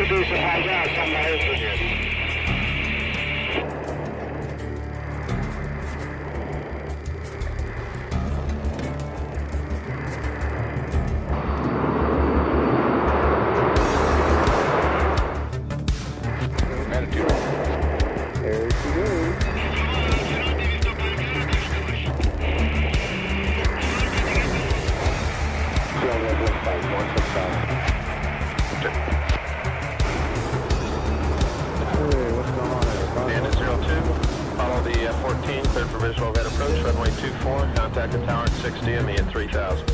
Surface Haja, somewhere else. Cleared for visual overhead approach, runway 24, contact the tower at 6 DME at 3000.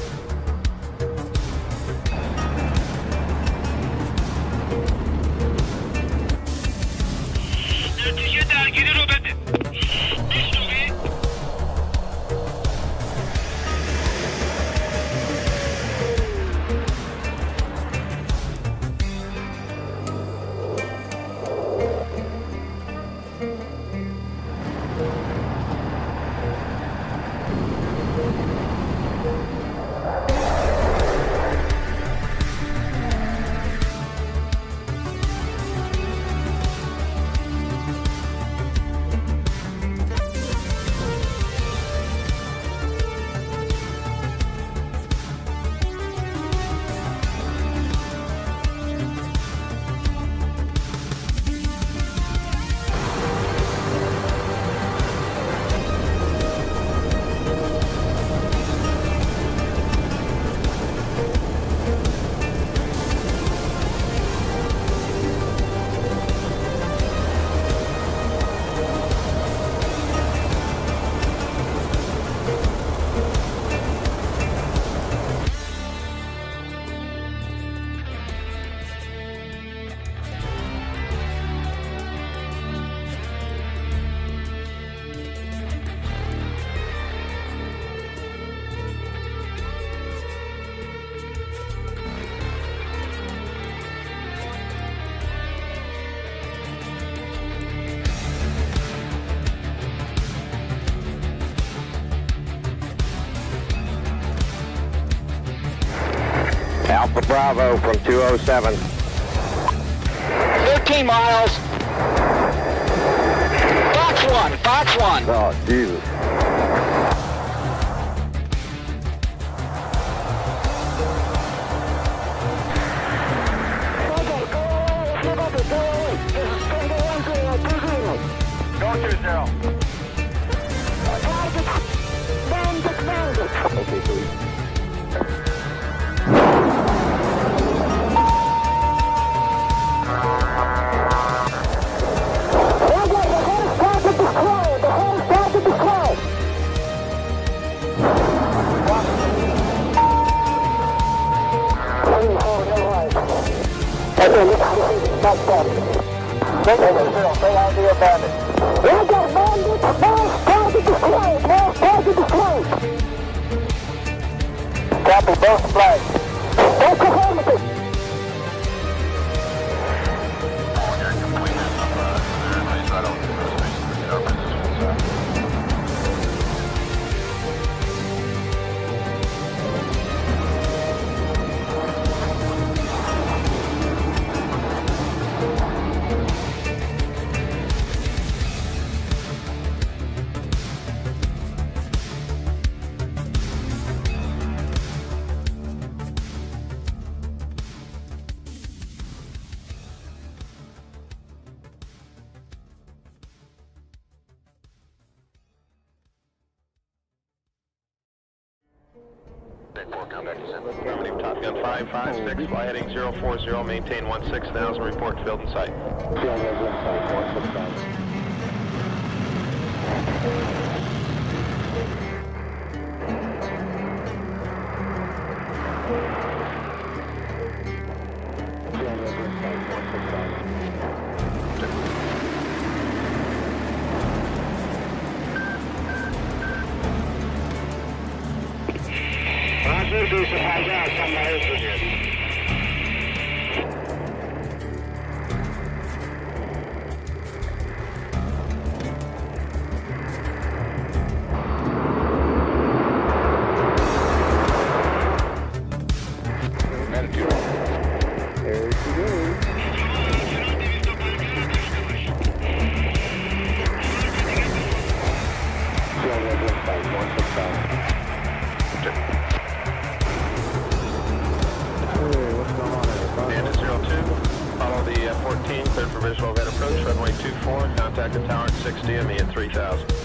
Alpha Bravo from 207. 15 miles. Fox 1. Oh, Jesus. Okay, sweet. Copy both flags. Affirmative, Top Gun 556, fly heading 040, maintain 16,000, report field in sight. Surface Haja, somewhere else. There she goes. 524, contact the tower at 6 DME at 3000.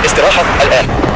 استراحة الآن.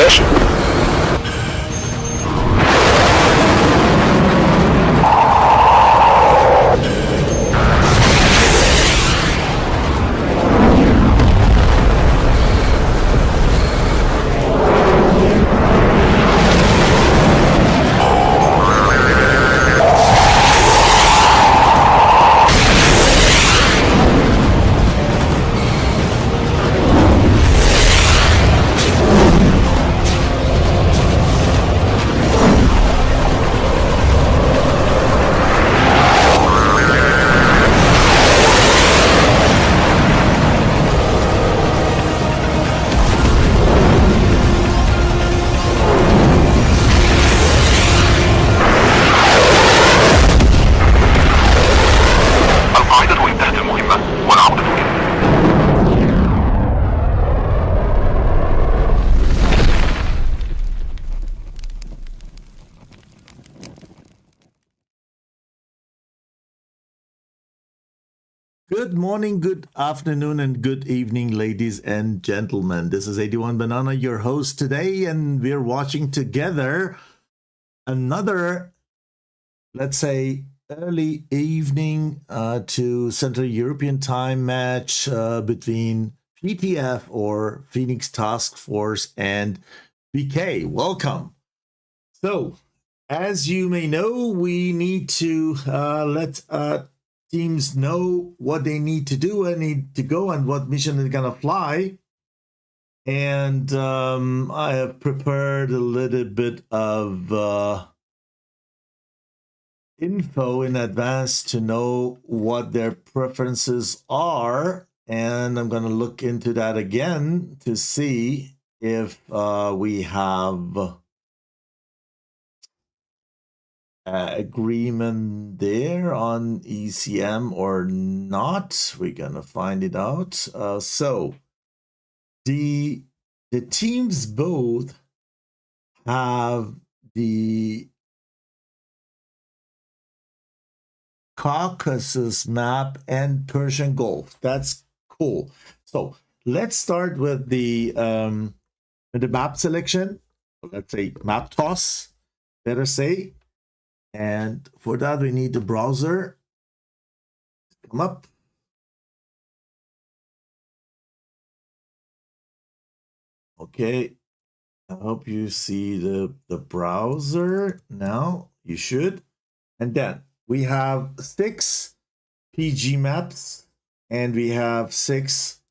this. القاعدة انتهت المهمة والعودة إلى Good morning, good afternoon, and good evening, ladies and gentlemen. This is 81 Banana, your host today, and we're watching together another, let's say, early evening to Central European Time match between PTF or Phoenix Task Force and BK. Welcome. So, as you may know, we need to let teams know what they need to do and need to go and what mission they're gonna fly. And I have prepared a little bit of info in advance to know what their preferences are. And I'm gonna look into that again to see if we have agreement there on ECM or not. We're gonna find it out. So the teams both have the Caucasus map and Persian Gulf. That's cool. So let's start with the map selection. Let's say map toss, better say. And for that, we need the browser. Come up. Okay. I hope you see the browser now. You should. And then we have 6 PG maps and we have 6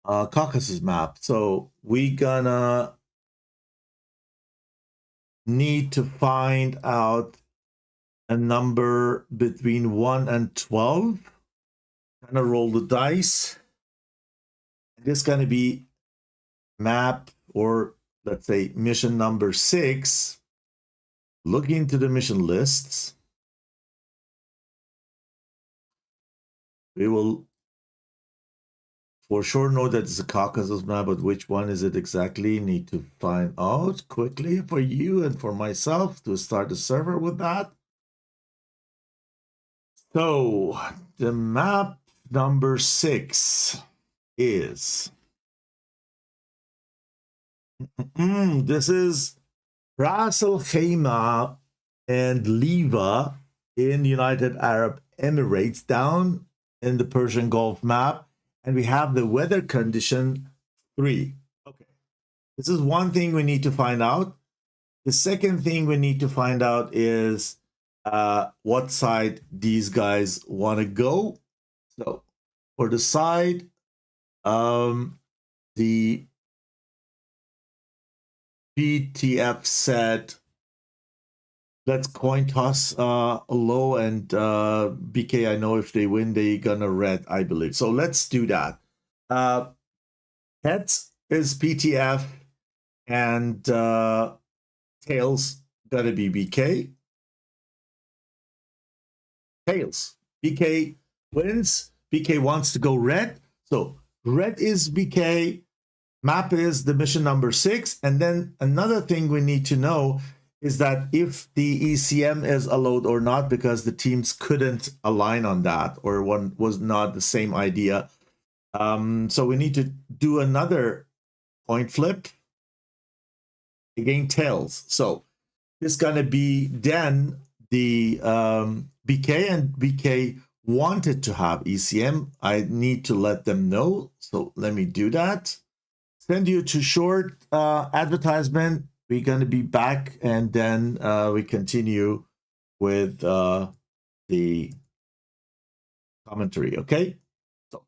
Caucasus maps. So we gonna need to find out a number between 1 and 12. Kind of roll the dice. This is going to be map, or let's say mission number 6. Look into the mission lists. We will for sure know that it's a Caucasus map, but which one is it exactly? Need to find out quickly for you and for myself to start the server with that. So the map number 6 is this is Ras Al Khaimah and Liva in United Arab Emirates, down in the Persian Gulf map. And we have the weather condition 3. Okay. This is one thing we need to find out. The second thing we need to find out is what side these guys want to go. So for the side, the PTF said, let's coin toss low, and BK, I know if they win, they gonna red, I believe. So let's do that. Heads is PTF, and tails gonna be BK. Tails. BK wins. BK wants to go red. So red is BK. Map is the mission number 6. And then another thing we need to know is that if the ECM is allowed or not, because the teams couldn't align on that, or one was not the same idea. So we need to do another point flip again tails. So it's gonna be then the BK, and BK wanted to have ECM. I need to let them know. So let me do that. Send you to short advertisement. We're gonna be back, and then we continue with the commentary. Okay. So.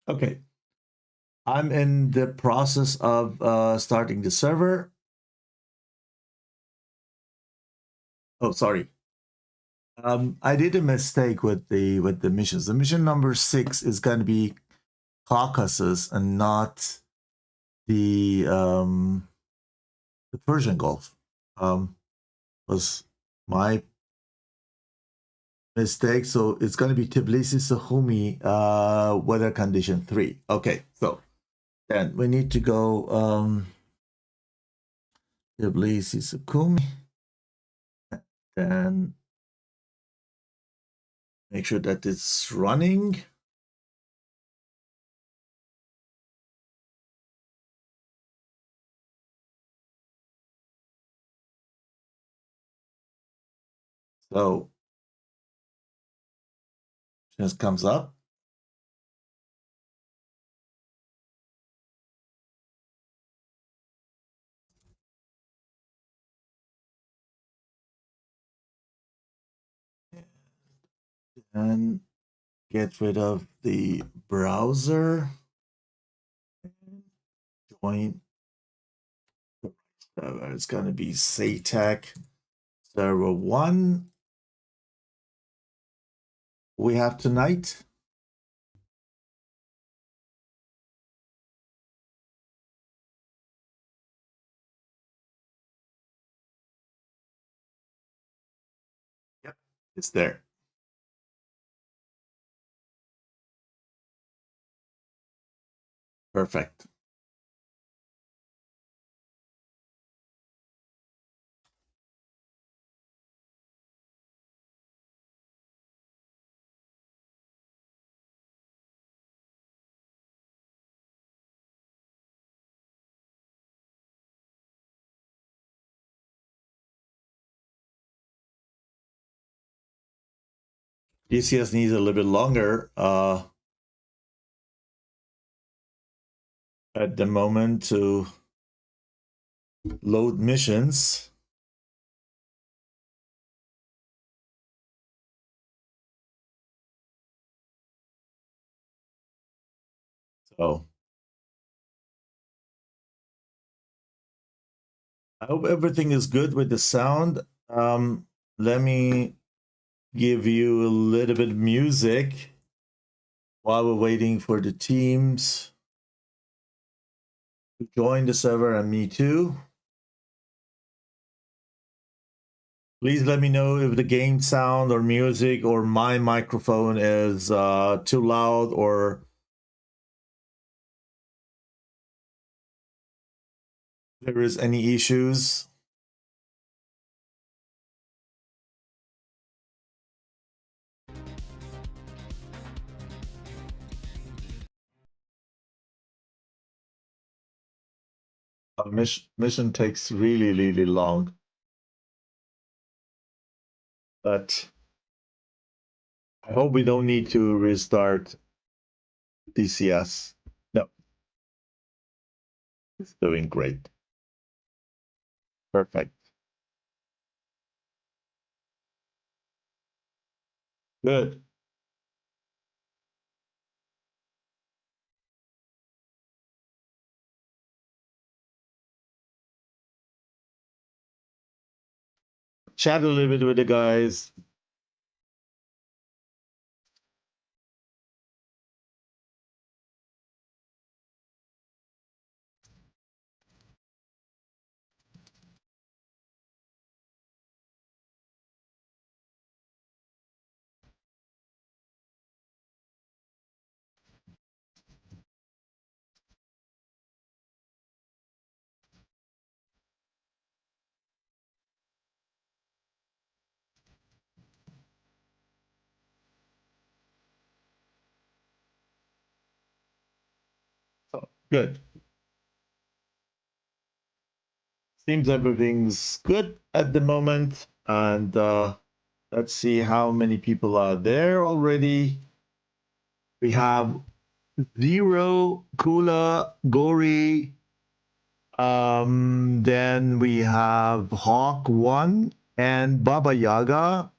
Okay. I'm in the process of starting the server. Oh, sorry. I did a mistake with the missions. The mission number 6 is going to be Caucasus and not the Persian Gulf. Was my mistake. So it's going to be Tbilisi Sukhumi weather condition 3. Okay, so then we need to go Tbilisi Sukhumi. Then make sure that it's running. So just comes up. And get rid of the browser. Join the server. It's going to be SATAC server 1. We have tonight. Yep, it's there. Perfect. DCS needs a little bit longer at the moment to load missions. So I hope everything is good with the sound. Let me give you a little bit of music while we're waiting for the teams to join the server, and me too. Please let me know if the game sound or music or my microphone is too loud or there is any issues. mission takes really long, but I hope we don't need to restart DCS. No, it's doing great. Perfect. Good. Chat a little bit with the guys. Oh, good. Seems everything's good at the moment, and let's see how many people are there already. We have Zero, Kula, Gori. Then we have Hawk One and Baba Yaga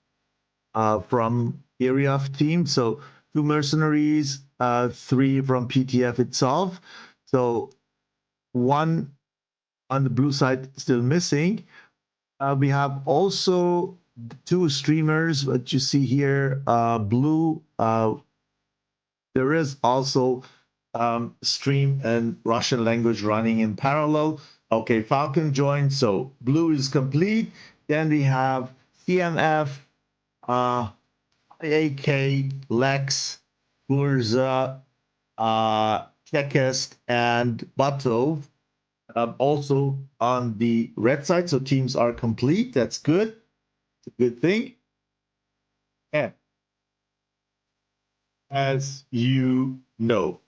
from area team. So 2 mercenaries, 3 from PTF itself. So 1 on the blue side still missing. We have also 2 streamers that you see here, blue. There is also stream and Russian language running in parallel. Okay, Falcon joined, so blue is complete. Then we have CMF, AK, Lex, Burza, Chekist, and Bato. Also on the red side, so teams are complete. That's good. It's a good thing. And as you know,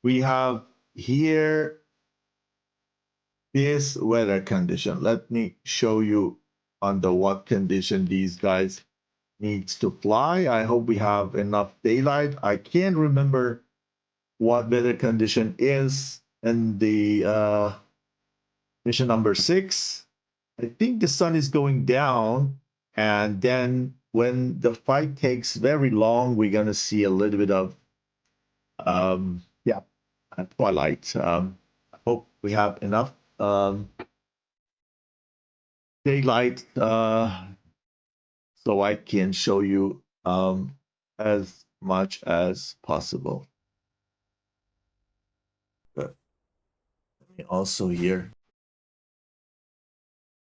we have here this weather condition. Let me show you under what condition these guys needs to fly. I hope we have enough daylight. I can't remember what weather condition is in the mission number 6. I think the sun is going down, and then when the fight takes very long, we're gonna see a little bit of twilight. I hope we have enough daylight so I can show you as much as possible. Good. Let me also here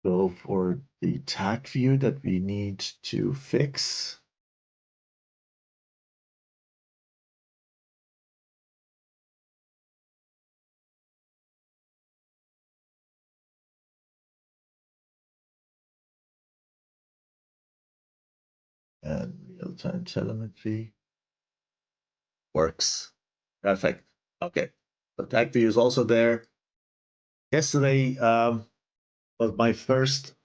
go for the TAC view that we need to fix. And real-time telemetry works. Perfect. Okay. The TAC view is also there. Yesterday was my first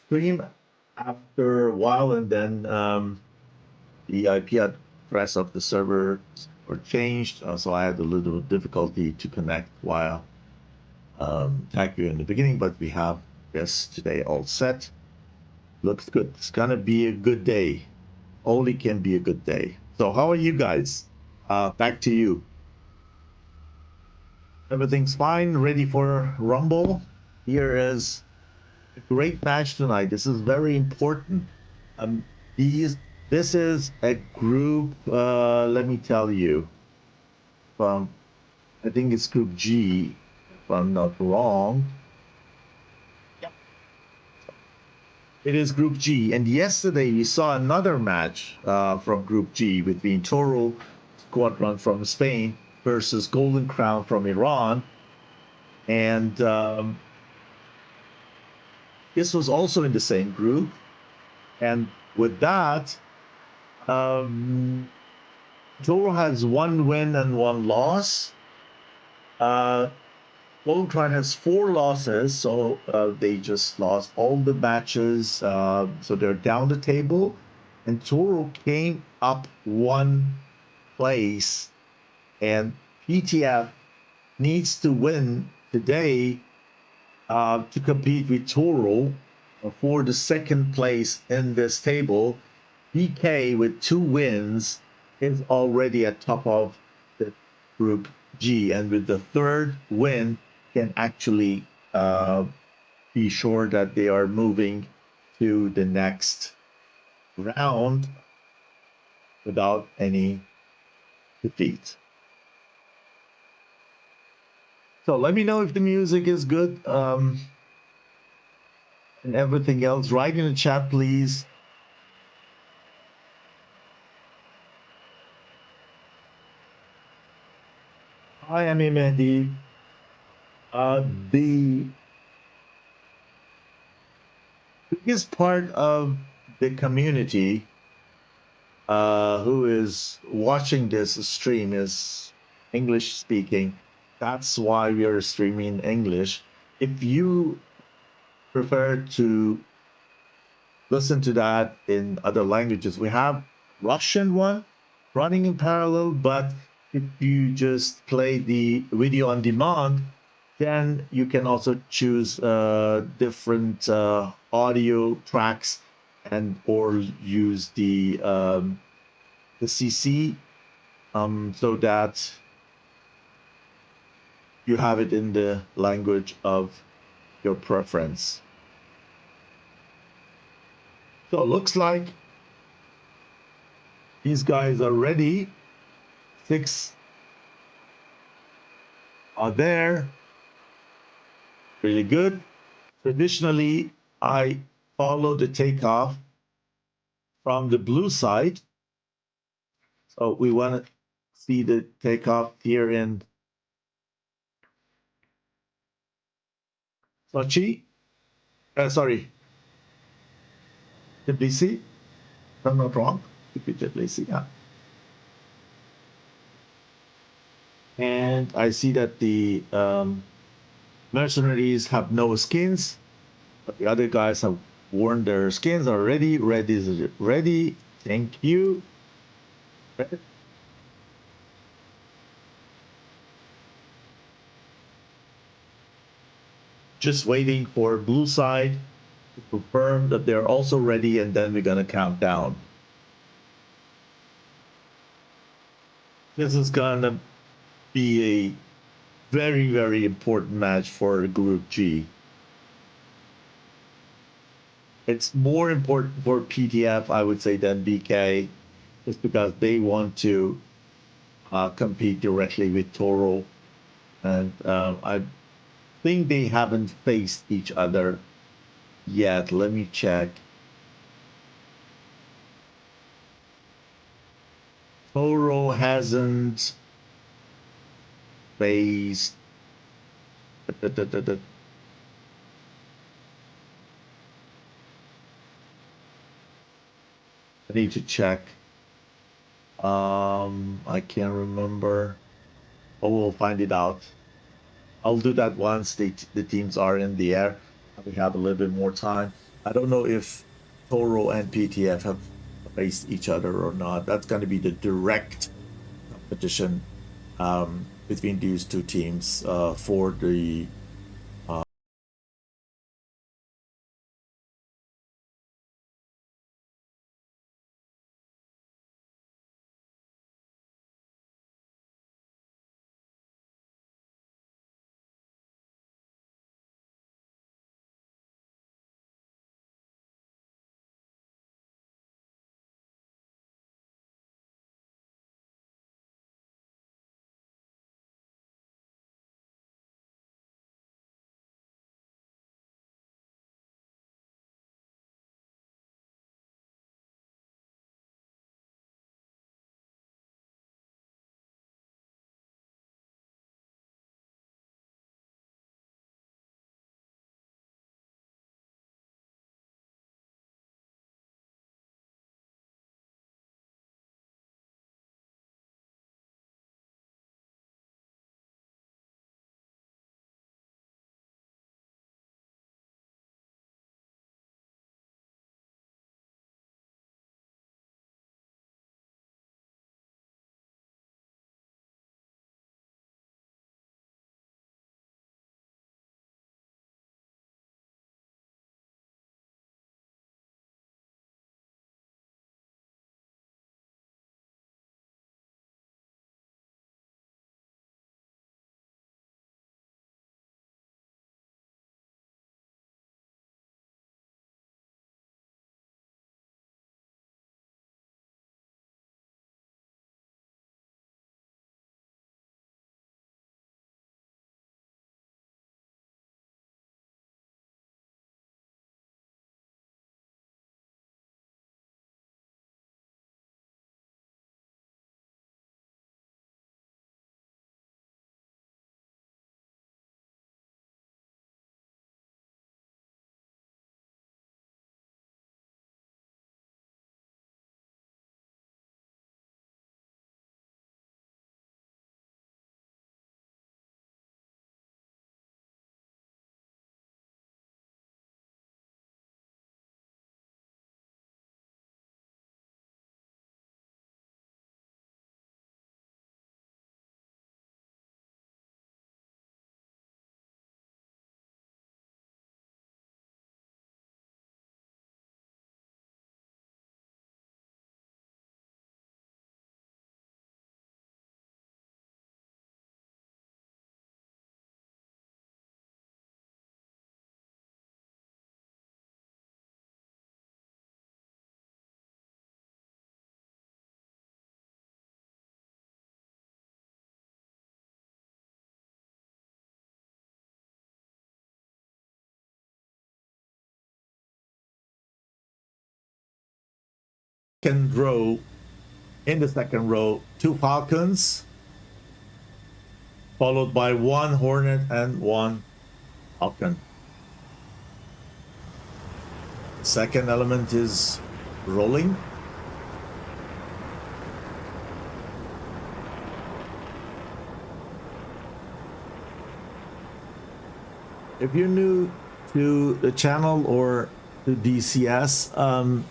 stream after a while, and then the IP address of the server were changed, so I had a little difficulty to connect while TACview in the beginning, but we have this today all set. Looks good. It's gonna be a good day. Only can be a good day. So how are you guys? Back to you. Everything's fine, ready for Rumble. Here is a great match tonight. This is very important. This is a group, let me tell you, from, I think it's group G, if I'm not wrong. Yep. It is group G. And yesterday we saw another match from group G between Toro Squadron from Spain versus Golden Crown from Iran. And this was also in the same group. And with that, Toro has 1 win and 1 loss. Uh, Voltron has 4 losses, so they just lost all the matches. So they're down the table, and Toro came up 1 place, and PTF needs to win today to compete with Toro for the second place in this table. BK with 2 wins is already at top of the group G, and with the third win can actually be sure that they are moving to the next round without any defeat. So let me know if the music is good and everything else. Write in the chat, please. Hi, I'm Mehdi. The biggest part of the community who is watching this stream is English speaking. That's why we are streaming in English. If you prefer to listen to that in other languages, we have Russian one running in parallel, but if you just play the video on demand, then you can also choose different audio tracks and or use the CC so that you have it in the language of your preference. So it looks like these guys are ready. 6 are there. Really good. Traditionally, I follow the takeoff from the blue side. So we want to see the takeoff here in Sochi. Sorry, Tbilisi. If I'm not wrong. Could be Tbilisi, yeah. And I see that the mercenaries have no skins, but the other guys have worn their skins already. Red is ready. Thank you. Red. Just waiting for blue side to confirm that they're also ready, and then we're gonna count down. This is gonna be a very, very important match for Group G. It's more important for PTF, I would say, than BK, just because they want to compete directly with Toro, and I think they haven't faced each other yet. Let me check. Toro hasn't faced. I need to check. I can't remember. Oh, we'll find it out. I'll do that once the teams are in the air. We have a little bit more time. I don't know if Toro and PTF have faced each other or not. That's going to be the direct competition between these two teams for the second row, in the second row, 2 Falcons, followed by 1 Hornet and 1 Falcon. Second element is rolling. If you're new to the channel or to DCS,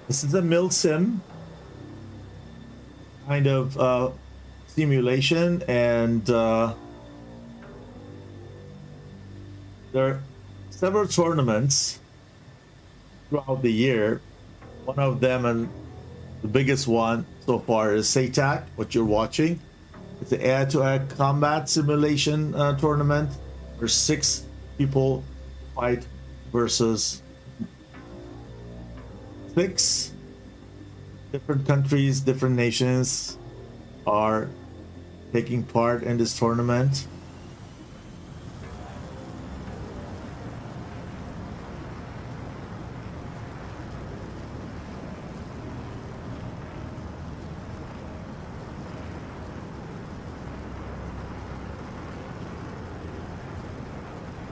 this is a milsim kind of simulation, and there are several tournaments throughout the year. One of them, and the biggest one so far, is SATAC, what you're watching. It's an air-to-air combat simulation tournament where 6 people fight versus 6 different countries, different nations are taking part in this tournament.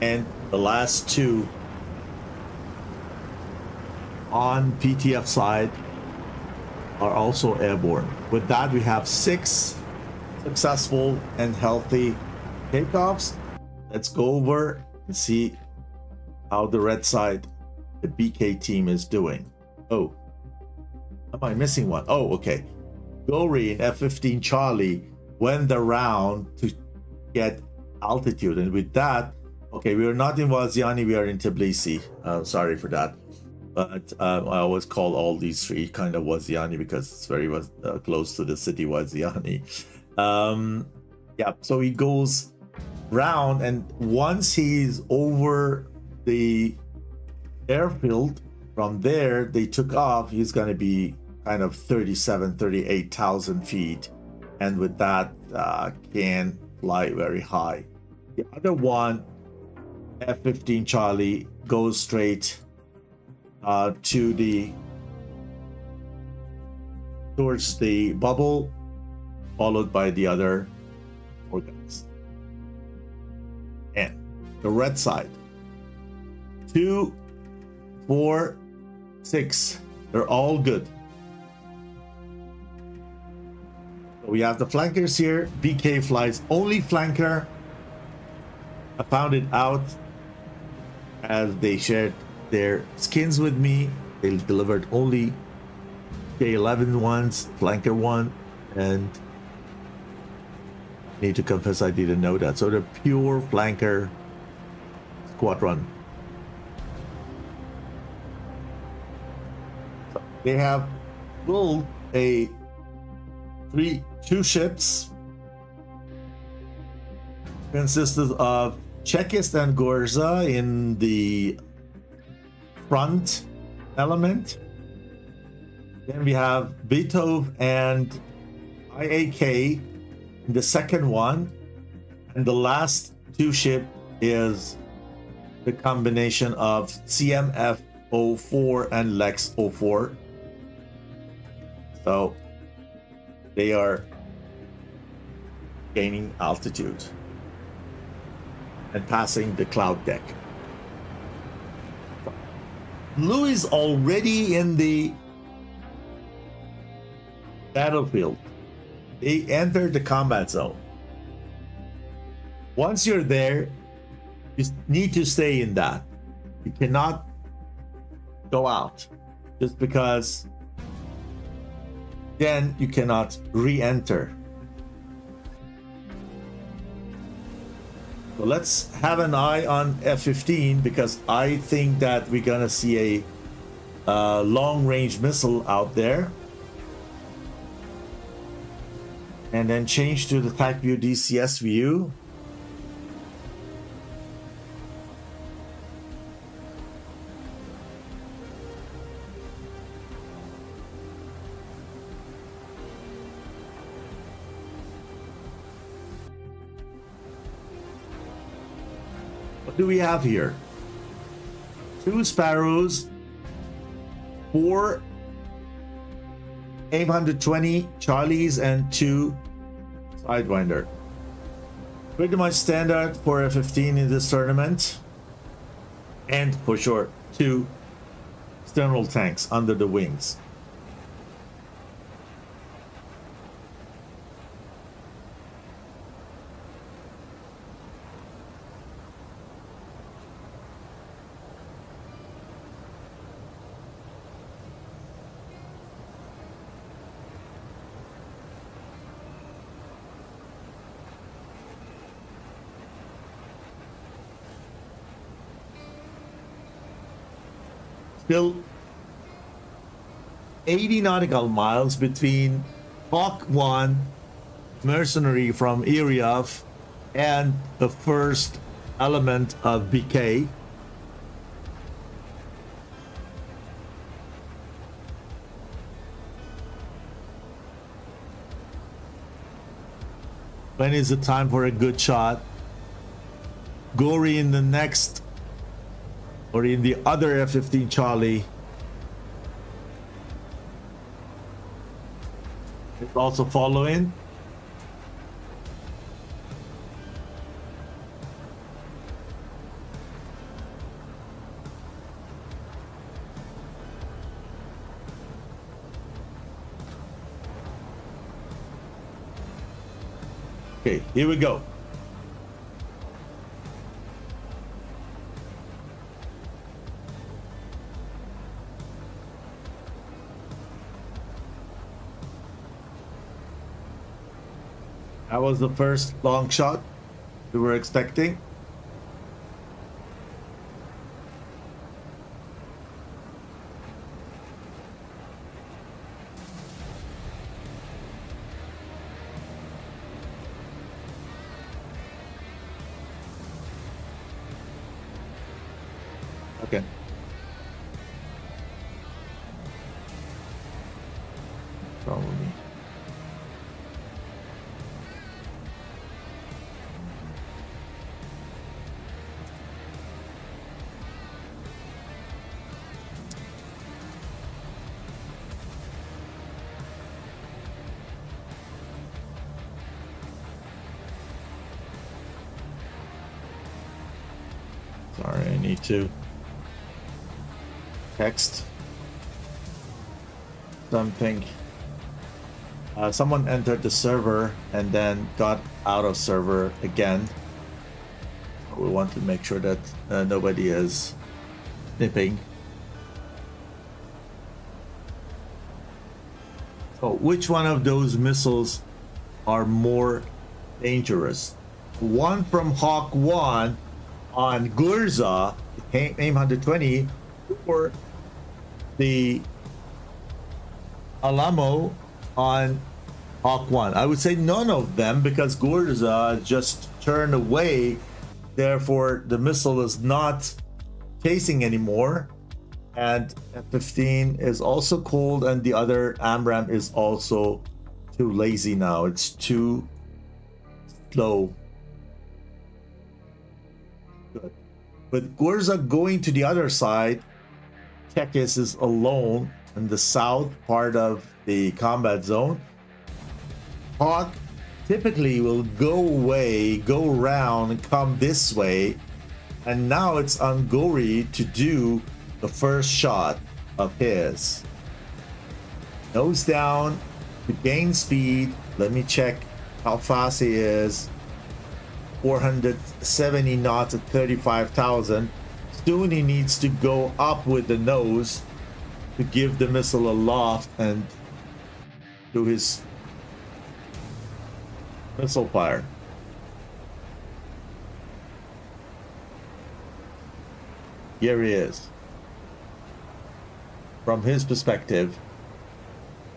And the last 2 on PTF side are also airborne. With that, we have 6 successful and healthy takeoffs. Let's go over and see how the red side, the BK team, is doing. Oh, am I missing one? Oh, okay. Gory in F-15 Charlie went around to get altitude, and with that, okay, we are not in Waziani, we are in Tbilisi. Sorry for that. But I always call all these 3 kind of Waziani because it's very close to the city Waziani. Yeah, so he goes round, and once he's over the airfield, from there they took off. He's going to be kind of 38,000 feet, and with that can fly very high. The other one, F-15 Charlie, goes straight towards the bubble, followed by the other 4 guys. And the red side, 2, 4, 6, they're all good. So we have the flankers here. BK flies only flanker. I found it out as they shared their skins with me. They delivered only K11 ones, flanker 1, and I need to confess I didn't know that. So the pure flanker squadron. So they have built two ships consisted of Chekist and Gorza in the front element. Then we have Beethoven and IAK in the second one, and the last 2 ship is the combination of CMF 04 and Lex 04. So they are gaining altitude and passing the cloud deck. Blue is already in the battlefield. They entered the combat zone. Once you're there, you need to stay in that. You cannot go out just because then you cannot re-enter. So let's have an eye on F-15, because I think that we're gonna see a long-range missile out there. And then change to the TAC view DCS view. What do we have here? 2 Sparrows, 4 AIM-120 Charlies and 2 Sidewinder. Pretty much standard for a 15 in this tournament. And for sure, 2 sternal tanks under the wings. Still 80 nautical miles between Hawk 1 mercenary from Iriov and the first element of BK. When is the time for a good shot? Gory in the next, or in the other F-15 Charlie. It's also following. Okay, here we go. That was the first long shot we were expecting. Okay. Probably. Sorry, I need to text something. Someone entered the server and then got out of server again. We want to make sure that nobody is snipping. So which one of those missiles are more dangerous? One from Hawk 1 on Gurza, AIM-120, or the Alamo on Hawk 1? I would say none of them, because Gurza just turned away, therefore the missile is not chasing anymore, and F-15 is also cold, and the other AMRAAM is also too lazy now. It's too slow. Good. With Gurza going to the other side, Tekis is alone in the south part of the combat zone. Hawk typically will go away, go around, and come this way, and now it's on Gory to do the first shot of his. Nose down to gain speed. Let me check how fast he is. 470 knots at 35,000. Soon he needs to go up with the nose to give the missile a loft and do his missile fire. Here he is. From his perspective,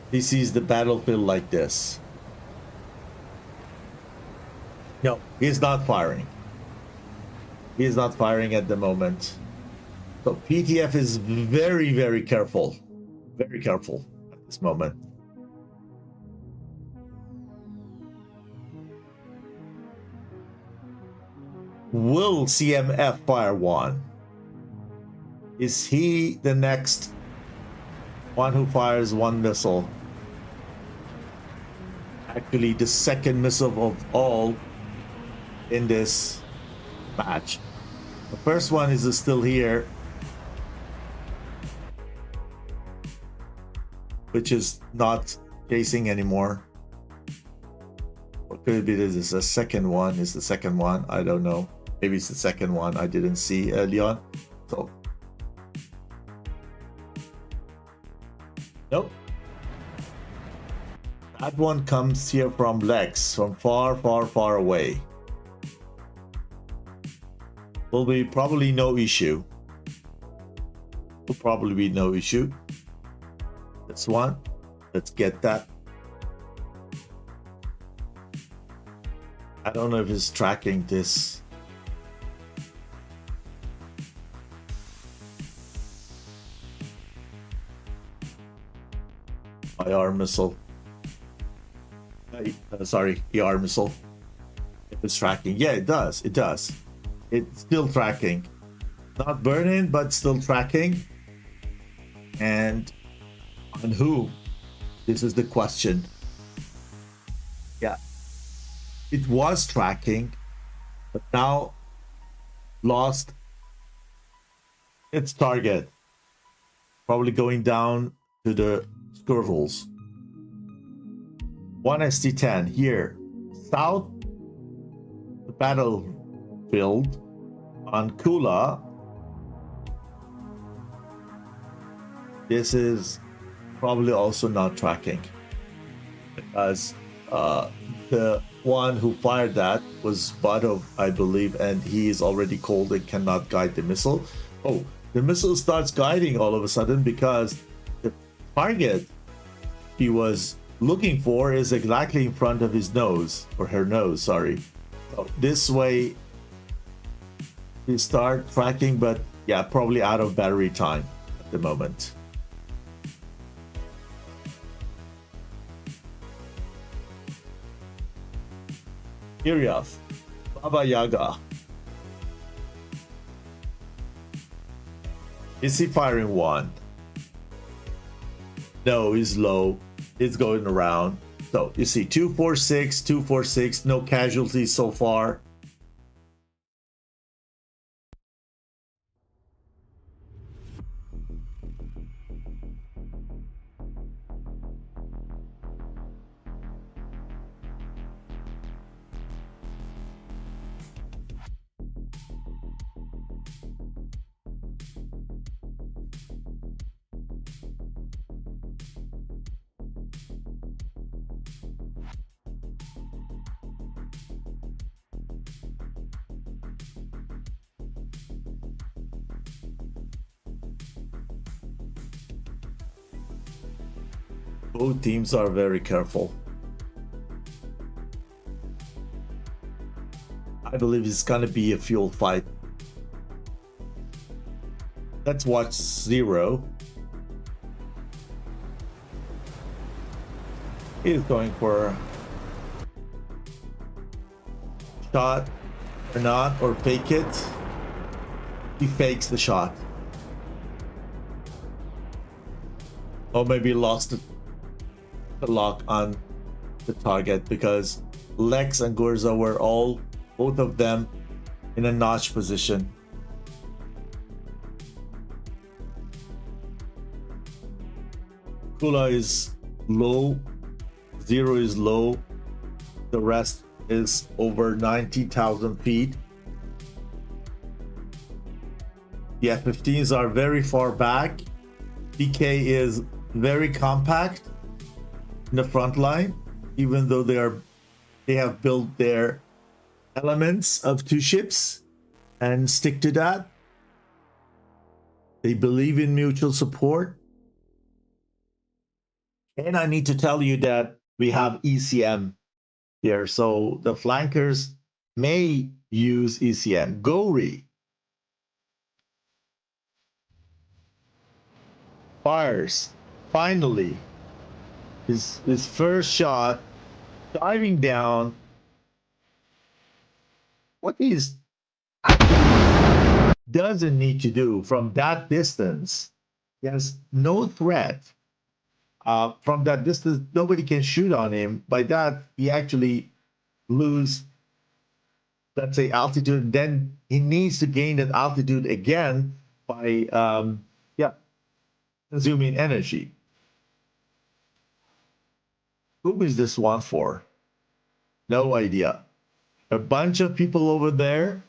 he sees the battlefield like this. No, he's not firing. He is not firing at the moment. So PTF is very, very careful. Very careful at this moment. Will CMF fire one? Is he the next one who fires one missile? Actually, the second missile of all in this match. The first one is still here, which is not chasing anymore. What could it be? This is the second one. Is the second one? I don't know. Maybe it's the second one I didn't see early on. So, nope. That one comes here from Lex, from far, far, far away. Will be probably no issue. Will probably be no issue. This one. Let's get that. I don't know if it's tracking this. IR missile. Sorry, ER missile. If it's tracking. Yeah, it does. It does. It's still tracking. Not burning, but still tracking. And on who? This is the question. Yeah. It was tracking, but now lost its target. Probably going down to the skirtles. 1 ST-10 here, south the battlefield on Kula. This is probably also not tracking because the one who fired that was Badov, I believe, and he is already cold and cannot guide the missile. Oh, the missile starts guiding all of a sudden because the target he was looking for is exactly in front of his nose, or her nose, sorry. So this way we start tracking, but yeah, probably out of battery time at the moment. Kiryov, Baba Yaga. Is he firing one? No, he's low. It's going around. So you see 246, 246, no casualties so far. Both teams are very careful. I believe it's gonna be a fuel fight. Let's watch Zero. He's going for a shot or not, or fake it. He fakes the shot. Or maybe lost the lock on the target because Lex and Gorza were both of them in a notch position. Kula is low, Zero is low, the rest is over 90,000 feet. The F-15s are very far back. PK is very compact in the front line, even though they have built their elements of two ships and stick to that. They believe in mutual support. And I need to tell you that we have ECM here, so the flankers may use ECM. Gori fires finally his first shot, diving down. What he's doesn't need to do from that distance, he has no threat. from that distance, nobody can shoot on him. By that, he actually lose, let's say, altitude. Then he needs to gain that altitude again by, consuming energy. Who is this one for? No idea. A bunch of people over there.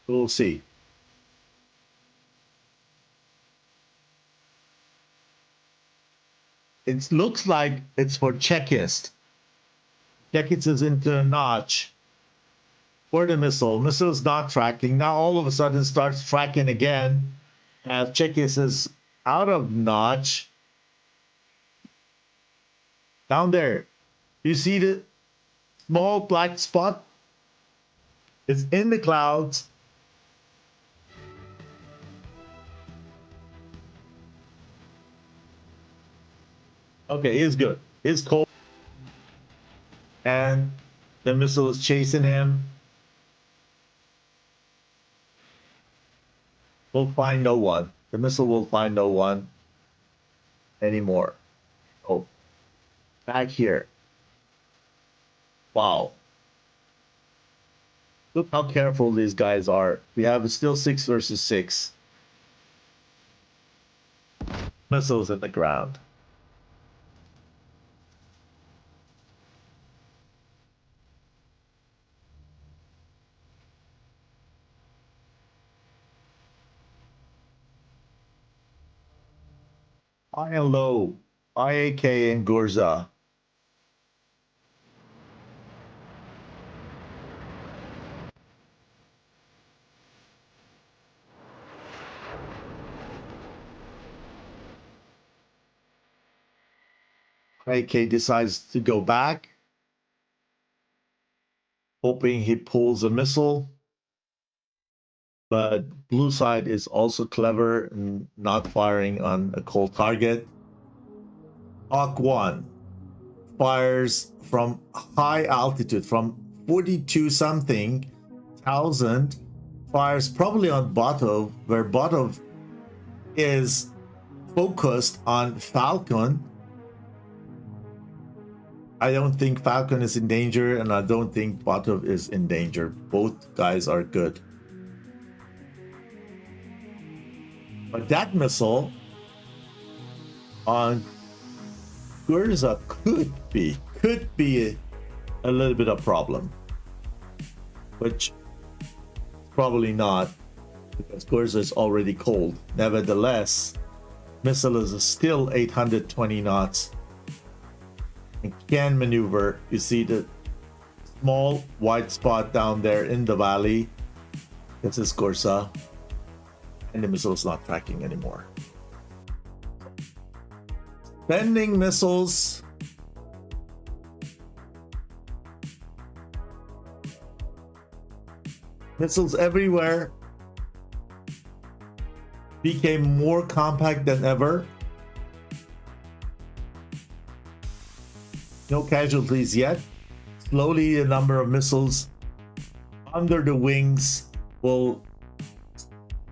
We'll see. It looks like it's for checklist. Checklist is into a notch for the missile. Missile's not tracking. Now all of a sudden starts tracking again. As checklist is out of notch. Down there, you see the small black spot? It's in the clouds. Okay, it's good. It's cold. And the missile is chasing him. We'll find no one. The missile will find no one anymore. Oh, back here. Wow. Look how careful these guys are. We have still 6 versus 6. Missiles in the ground. High and low. IAK and Gorza. IAK decides to go back, hoping he pulls a missile. But blue side is also clever and not firing on a cold target. Hawk 1 fires from high altitude, from 42 something thousand, fires probably on Botov, where Botov is focused on Falcon. I don't think Falcon is in danger, and I don't think Botov is in danger. Both guys are good. But that missile on Gurza could be a little bit of problem, which probably not, because Gurza is already cold. Nevertheless, missile is still 820 knots and can maneuver. You see the small white spot down there in the valley. This is Gurza. And the missile is not tracking anymore. Sending missiles. Missiles everywhere. Became more compact than ever. No casualties yet. Slowly, the number of missiles under the wings will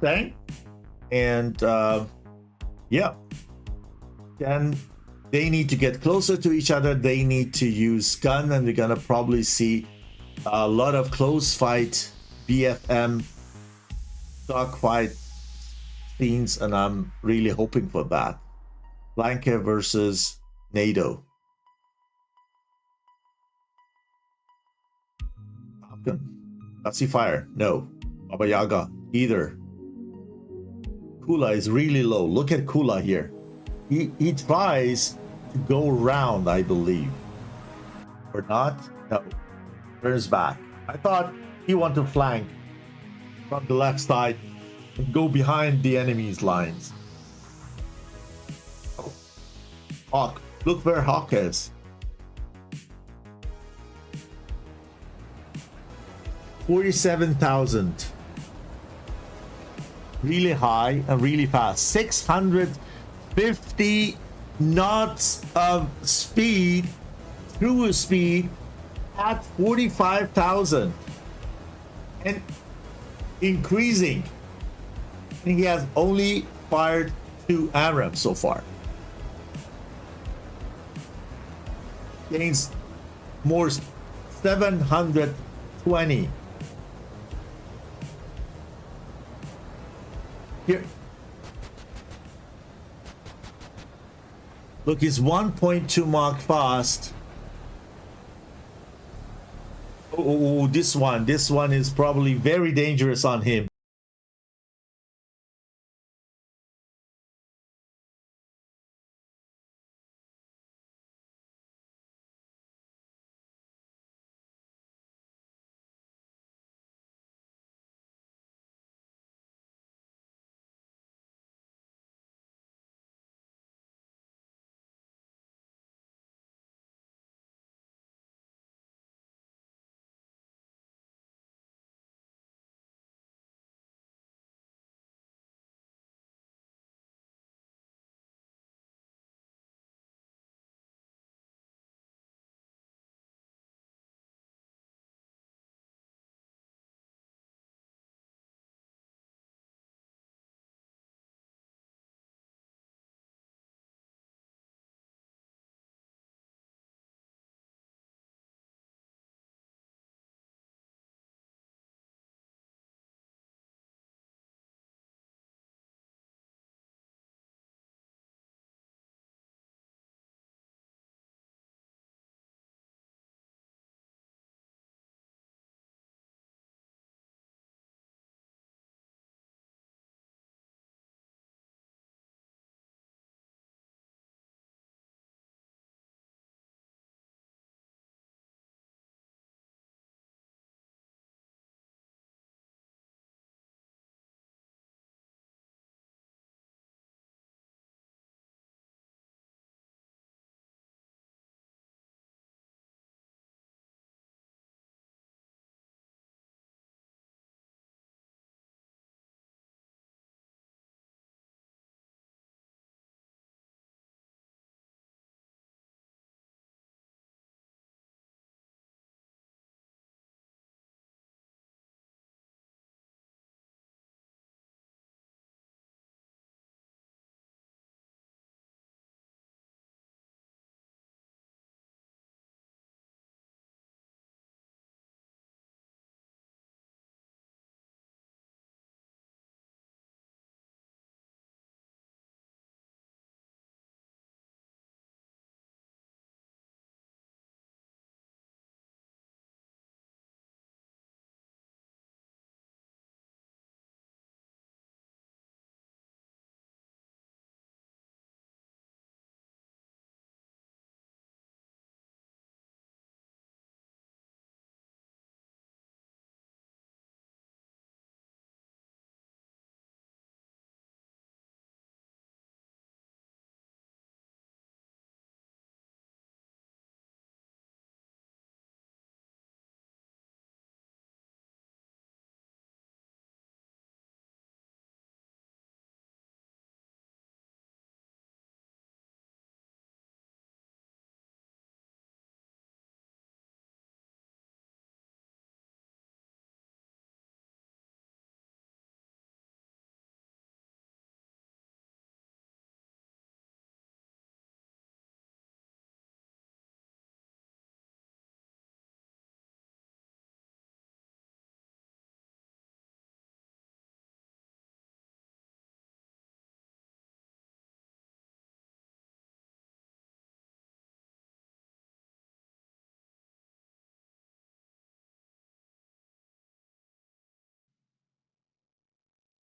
sink. And yeah, then they need to get closer to each other. They need to use gun, and we're gonna probably see a lot of close fight BFM dogfight scenes, and I'm really hoping for that. Blanca versus NATO. Nazi fire, no. Baba Yaga, either. Kula is really low. Look at Kula here. He tries to go around, I believe. Or not? No. Turns back. I thought he wanted to flank from the left side and go behind the enemy's lines. Oh. Hawk. Look where Hawk is. 47,000. Really high and really fast. 650 knots of speed, cruise speed at 45,000. and increasing. And he has only fired 2 Arabs so far. Gains more 720. Here. Look, he's 1.2 Mach fast. Oh, this one is probably very dangerous on him.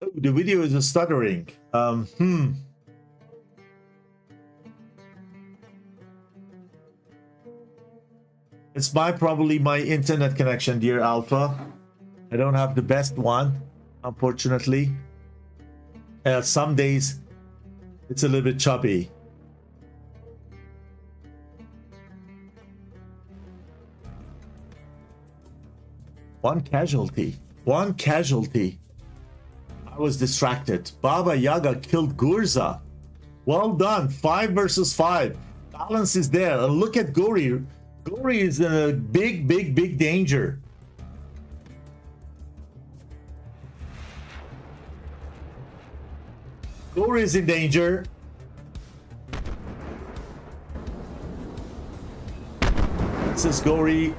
Oh, the video is stuttering. It's probably my internet connection, dear Alpha. I don't have the best one, unfortunately. Some days it's a little bit choppy. One casualty. I was distracted. Baba Yaga killed Gurza. Well done. 5 versus 5. Balance is there. And look at Gori. Gori is in a big danger. Gory is in danger. This is Gory.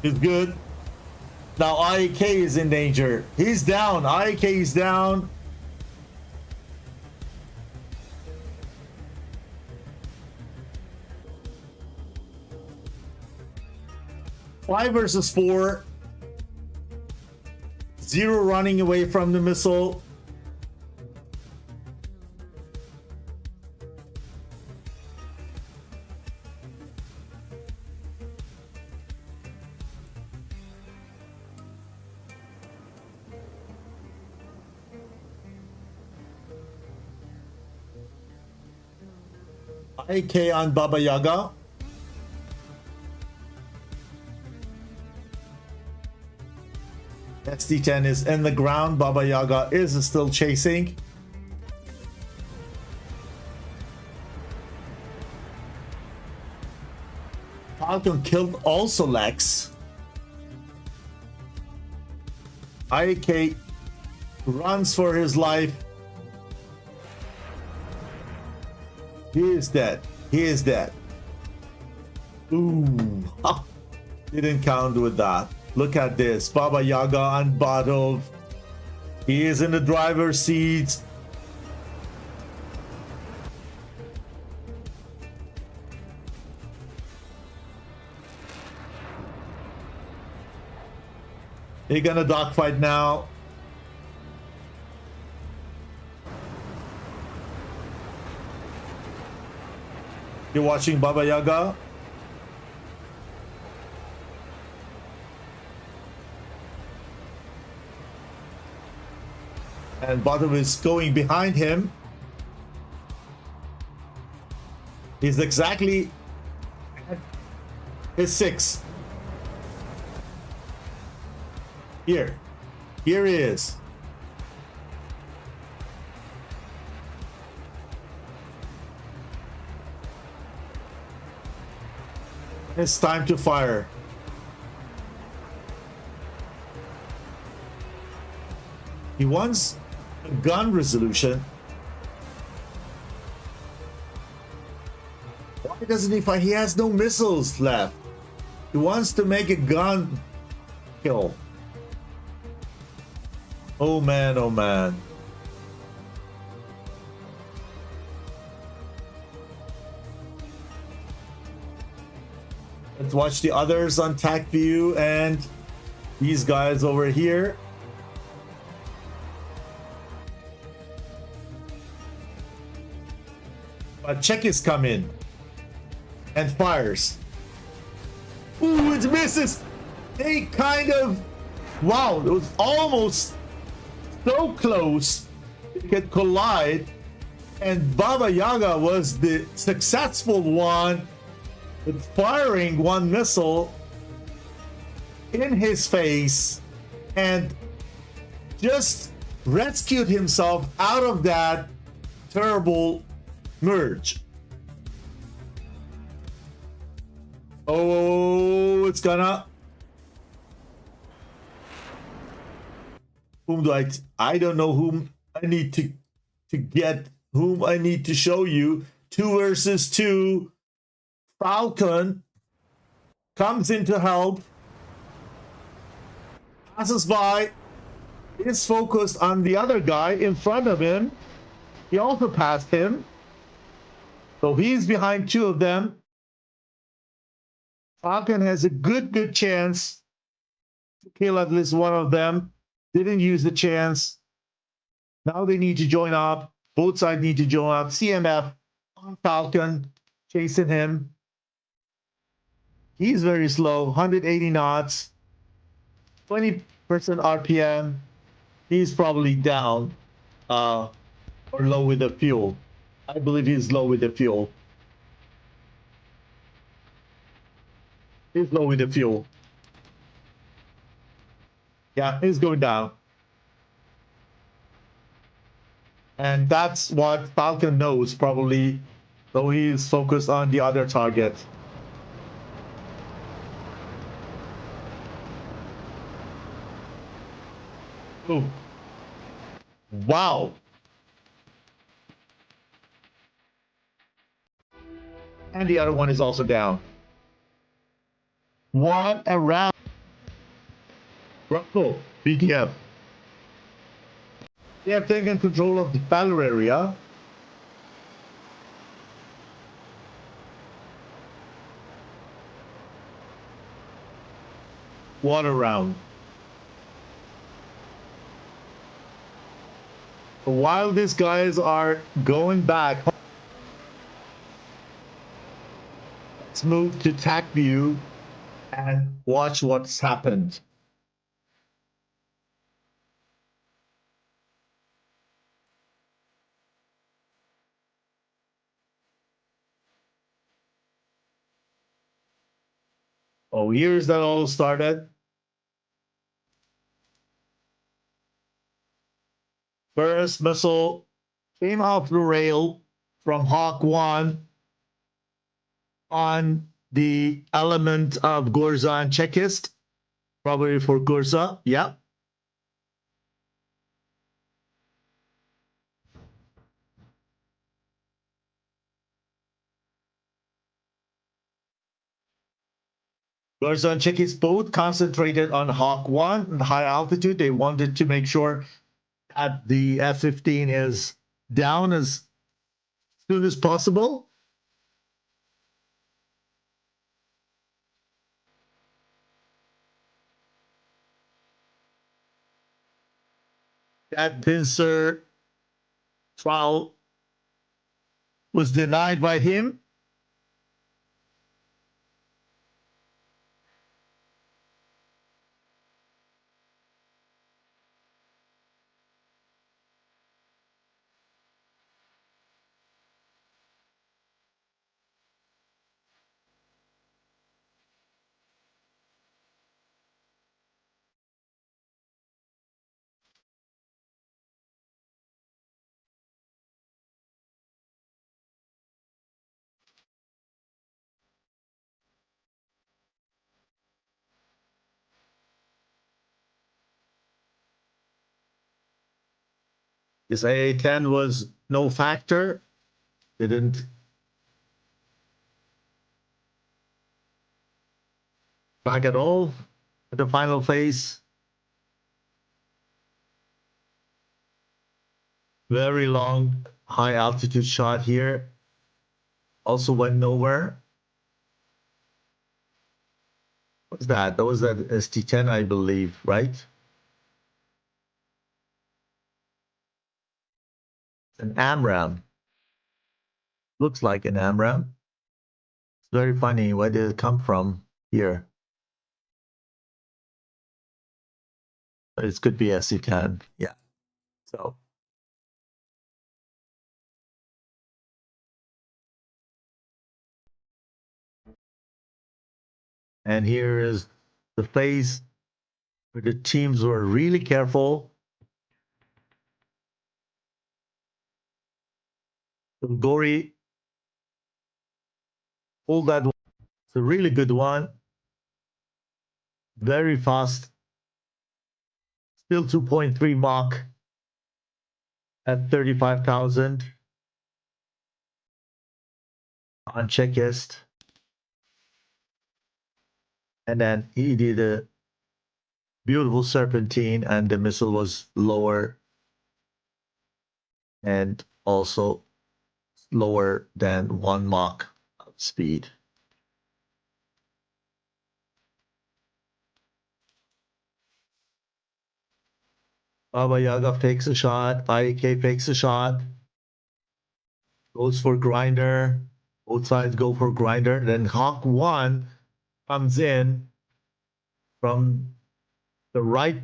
He's good. Now IAK is in danger. He's down. IAK is down. Five versus 4. 0 running away from the missile. IK on Baba Yaga. SD-10 is in the ground. Baba Yaga is still chasing. Falcon killed also Lex. IK runs for his life. He is dead. He is dead. Ooh. Didn't count with that. Look at this. Baba Yaga on bottom. He is in the driver's seat. They're gonna dogfight now. You're watching Baba Yaga. And Bottom is going behind him. He's exactly at his 6. Here he is. It's time to fire. He wants a gun resolution. Why doesn't he fire? He has no missiles left. He wants to make a gun kill. Oh man, oh man. Let's watch the others on TAC view and these guys over here. But Czech is coming and fires. Ooh, it misses. They kind of, wow, it was almost so close it could collide, and Baba Yaga was the successful one with firing one missile in his face and just rescued himself out of that terrible merge. Oh, it's gonna. Whom do I don't know whom I need to get, whom I need to show you. 2 versus 2. Falcon comes in to help. Passes by. Is focused on the other guy in front of him. He also passed him. So he's behind 2 of them. Falcon has a good chance to kill at least one of them. Didn't use the chance. Now they need to join up. Both sides need to join up. CMF on Falcon, chasing him. He's very slow, 180 knots, 20% RPM. He's probably down or low with the fuel. I believe he's low with the fuel. He's low with the fuel. Yeah, he's going down. And that's what Falcon knows, probably, though he is focused on the other target. Oh. Wow. And the other one is also down. What a round. Bravo, PTF. They have taken control of the battle area. What a round. While these guys are going back, let's move to TAC view and watch what's happened. Oh, here's that all started. First missile came off the rail from Hawk 1 on the element of Gorza and Chekist. Probably for Gorza, yeah. Gorza and Chekist both concentrated on Hawk 1, the high altitude. They wanted to make sure that the F-15 is down as soon as possible. That pincer trial was denied by him. This AA-10 was no factor. Didn't back at all at the final phase. Very long, high altitude shot here. Also went nowhere. What's that? That was that ST-10, I believe, right? An AMRAAM. Looks like an AMRAAM. It's very funny. Where did it come from here? It could be ST-10. Yeah. So. And here is the phase where the teams were really careful. Gory pulled that one. It's a really good one. Very fast. Still 2.3 Mach at 35,000 on Checklist. And then he did a beautiful serpentine, and the missile was lower and also lower than 1 Mach speed. Baba Yaga fakes a shot. IK fakes a shot. Goes for grinder. Both sides go for grinder. Then Hawk 1 comes in from the right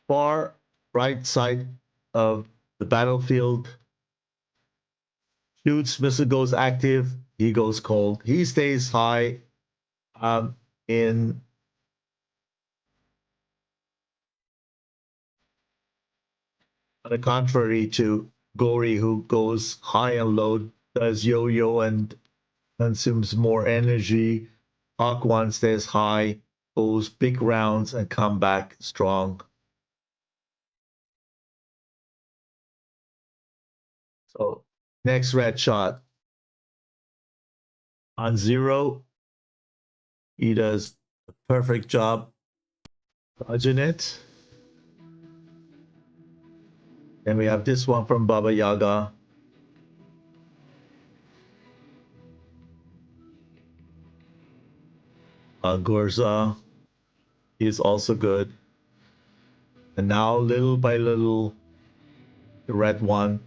far right side of the battlefield. Shoots, missile goes active. He goes cold. He stays high in on the contrary to Gory, who goes high and low, does yo-yo and consumes more energy. Hawk 1 stays high those big rounds and come back strong. So next red shot on 0. He does a perfect job dodging it. Then we have this one from Baba Yaga. Gorza is also good. And now little by little, the red one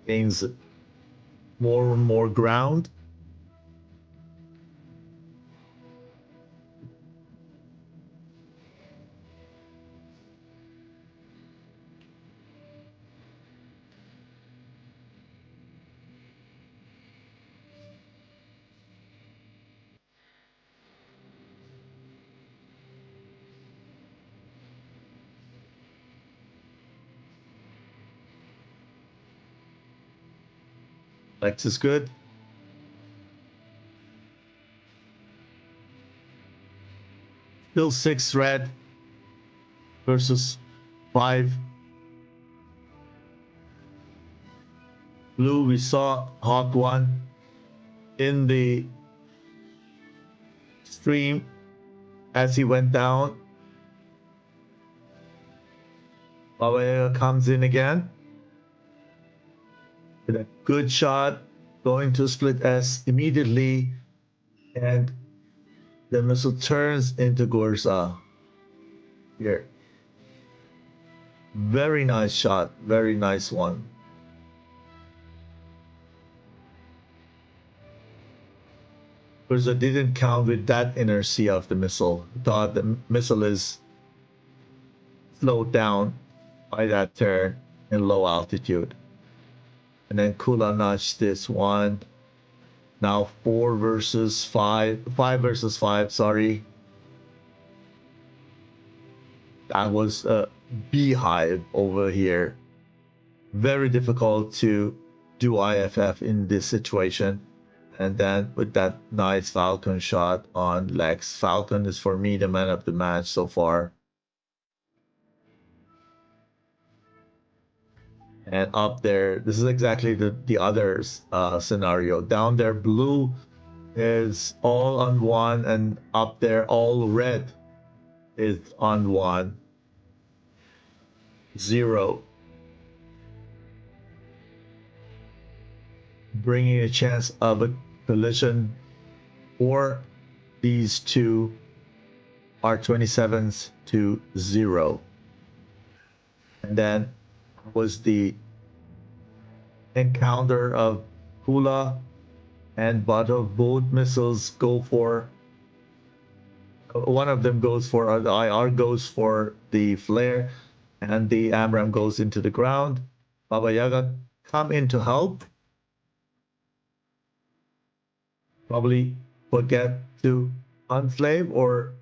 gains more and more ground. Lex is good. Still 6 red versus 5 blue. We saw Hawk 1 in the stream as he went down. Baba Yaga comes in again with a good shot, going to split S immediately, and the missile turns into Gorza. Here. Very nice shot. Very nice one. Gorza didn't count with that inertia of the missile. Thought the missile is slowed down by that turn in low altitude. And then Kula notched this one. Now 4 versus 5. 5 versus 5, sorry. That was a beehive over here. Very difficult to do IFF in this situation. And then with that nice Falcon shot on Lex. Falcon is for me the man of the match so far. And up there, this is exactly the other scenario. Down there, blue is all on 1, and up there, all red is on 1. 0. Bringing a chance of a collision for these two R-27s to 0. And then was the encounter of Kula and Bato. Both missiles go for, one of them goes for, the IR goes for the flare, and the AMRAAM goes into the ground. Baba Yaga come in to help. Probably forget to unflame, or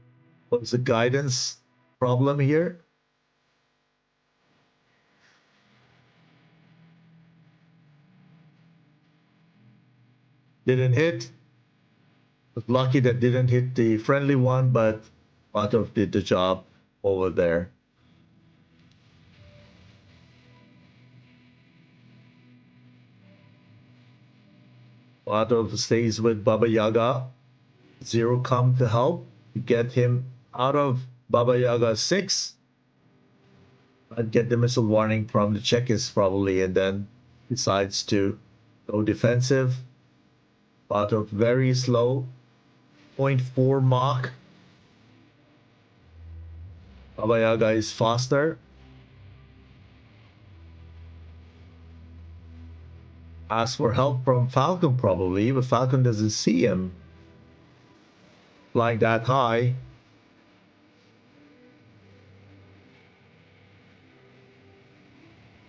was a guidance problem here? Didn't hit. Was lucky that didn't hit the friendly one, but Batov did the job over there. Batov stays with Baba Yaga. 0 come to help to get him out of Baba Yaga 6. I'd get the missile warning from the Czechist probably, and then decides to go defensive. Batov very slow, 0.4 Mach. Baba Yaga is faster. Asks for help from Falcon probably, but Falcon doesn't see him flying that high.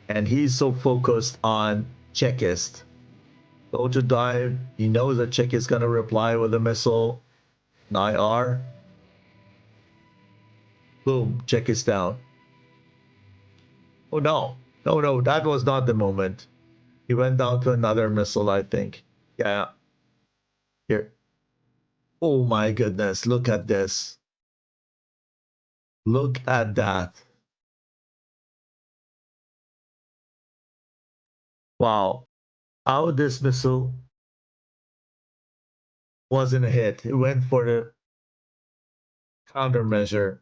And he's so focused on Czechist. Go to dive. He knows that Czech is gonna reply with a missile. An IR. Boom, Czech is down. Oh no. No, that was not the moment. He went down to another missile, I think. Yeah. Here. Oh my goodness, look at this. Look at that. Wow. How this missile wasn't a hit. It went for the countermeasure.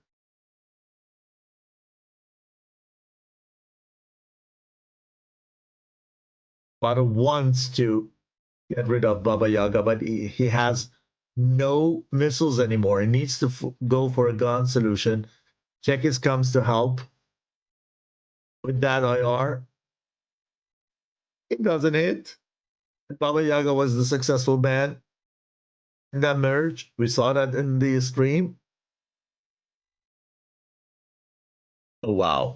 Bada wants to get rid of Baba Yaga, but he has no missiles anymore. He needs to go for a gun solution. Chekis comes to help with that IR. It doesn't hit. Baba Yaga was the successful man in that merge. We saw that in the stream. Oh, wow.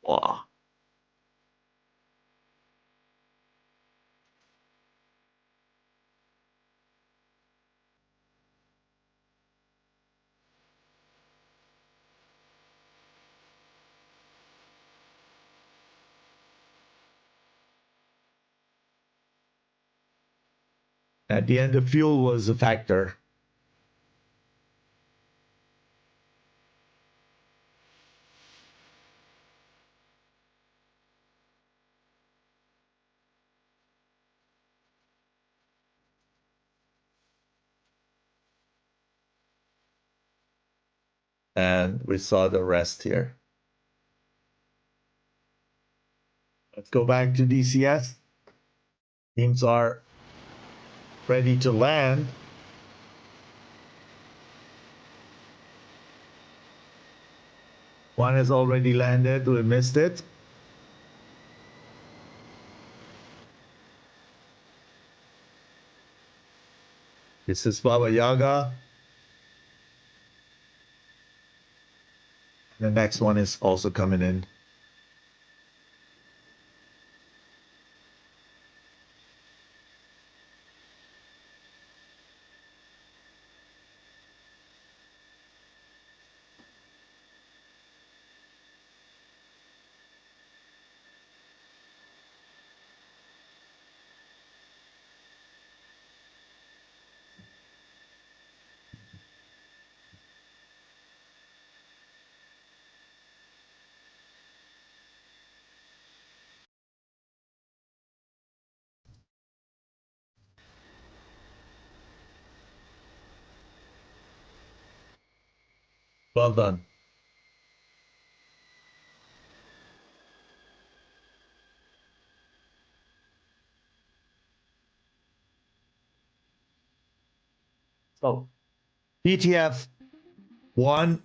Wow. At the end, the fuel was a factor. And we saw the rest here. Let's go back to DCS. Teams are ready to land. One has already landed. We missed it. This is Baba Yaga. The next one is also coming in. Well done. So, PTF 1,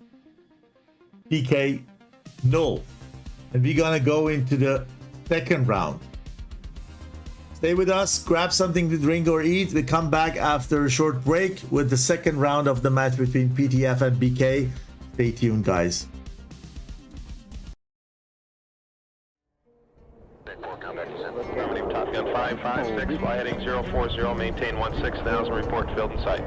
PK 0. And we're gonna go into the second round. Stay with us, grab something to drink or eat. We come back after a short break with the second round of the match between PTF and BK. Stay tuned, guys. Top Gun 556, fly heading 040, maintain 16,000, report to field in sight.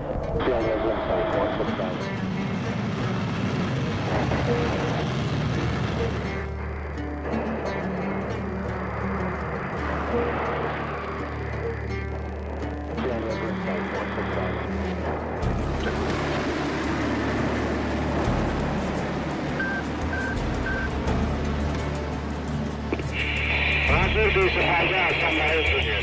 Слушайся, пожалуйста, мои судьи.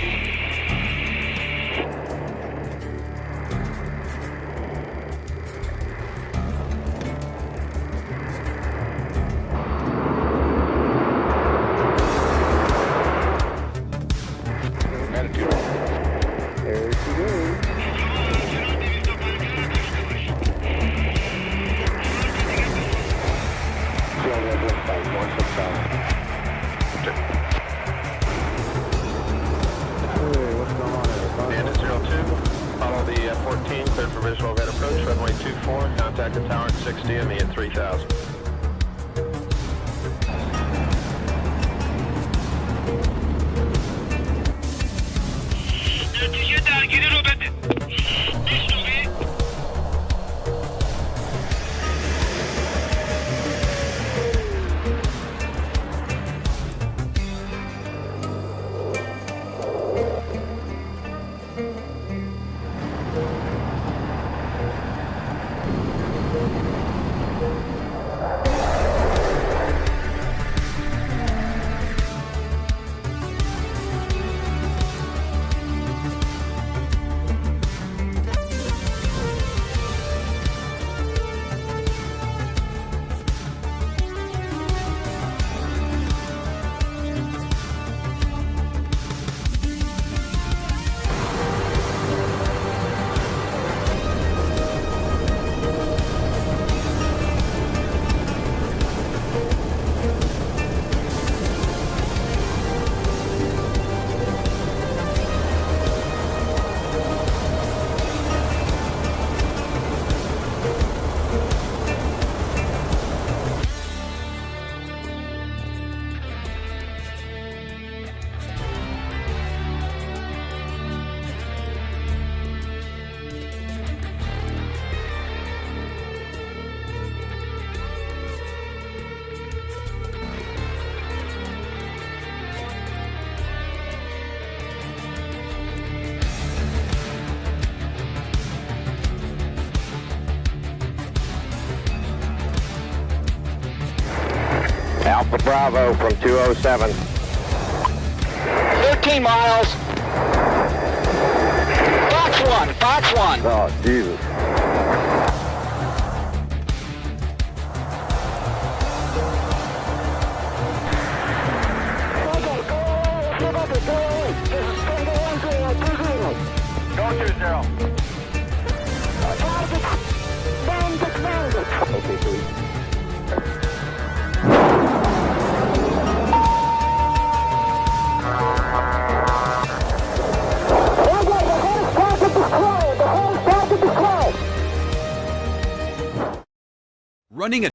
approach runway 24, contact the tower at 60 and me at 3000. نتیجه درگیری رو بده. میشنوی؟ Alpha Bravo from 207. 13 miles. Fox 1. Oh, Jesus. Okay, so Running a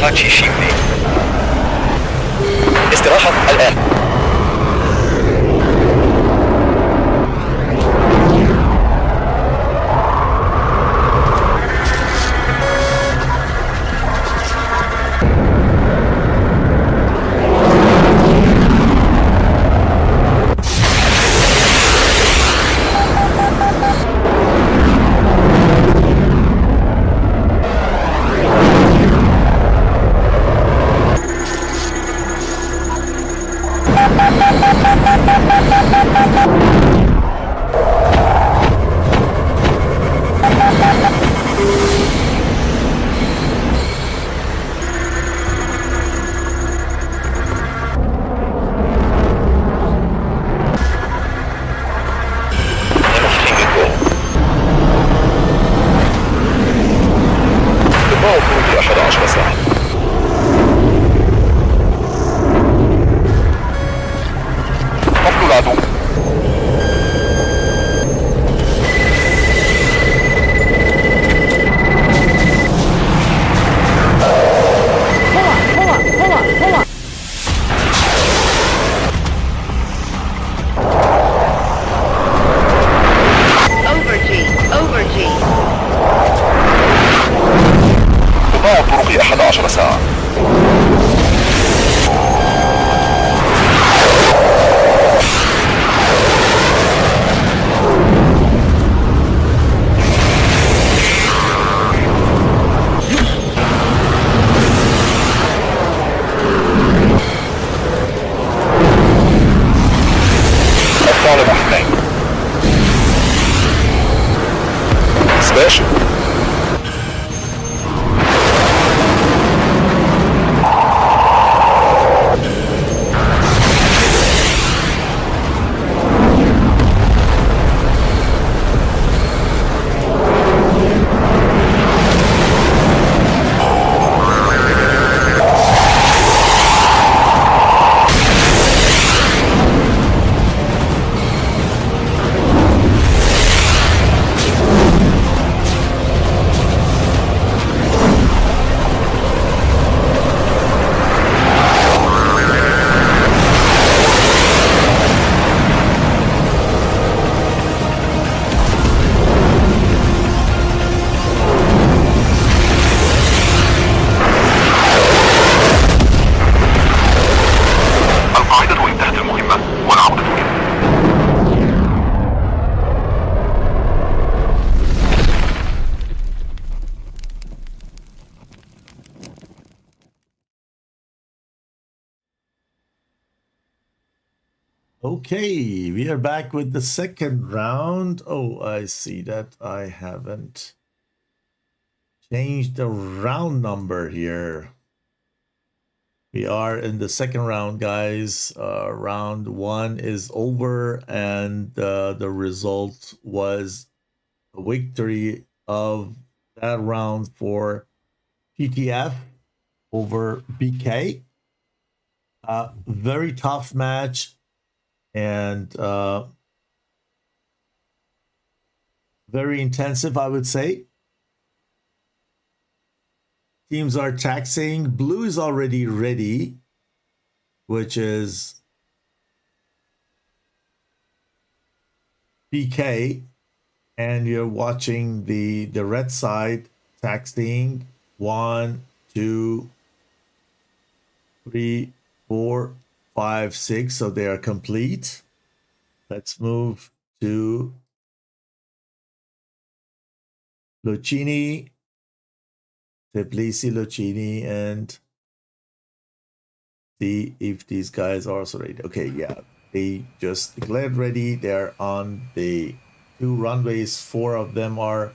خاتشي شيبلي. استراحة الآن. Okay, we are back with the second round. Oh, I see that I haven't changed the round number here. We are in the second round, guys. Round one is over, and the result was a victory of that round for PTF over BK. Very tough match, and very intensive, I would say. Teams are taxing. Blue is already ready, which is BK, and you're watching the red side taxing 1, 2, 3, 4, 5, 6. So they are complete. Let's move to Lucchini, Tbilisi, Lucchini, and see if these guys are also ready. Okay, yeah, they just declared ready. They're on the 2 runways. 4 of them are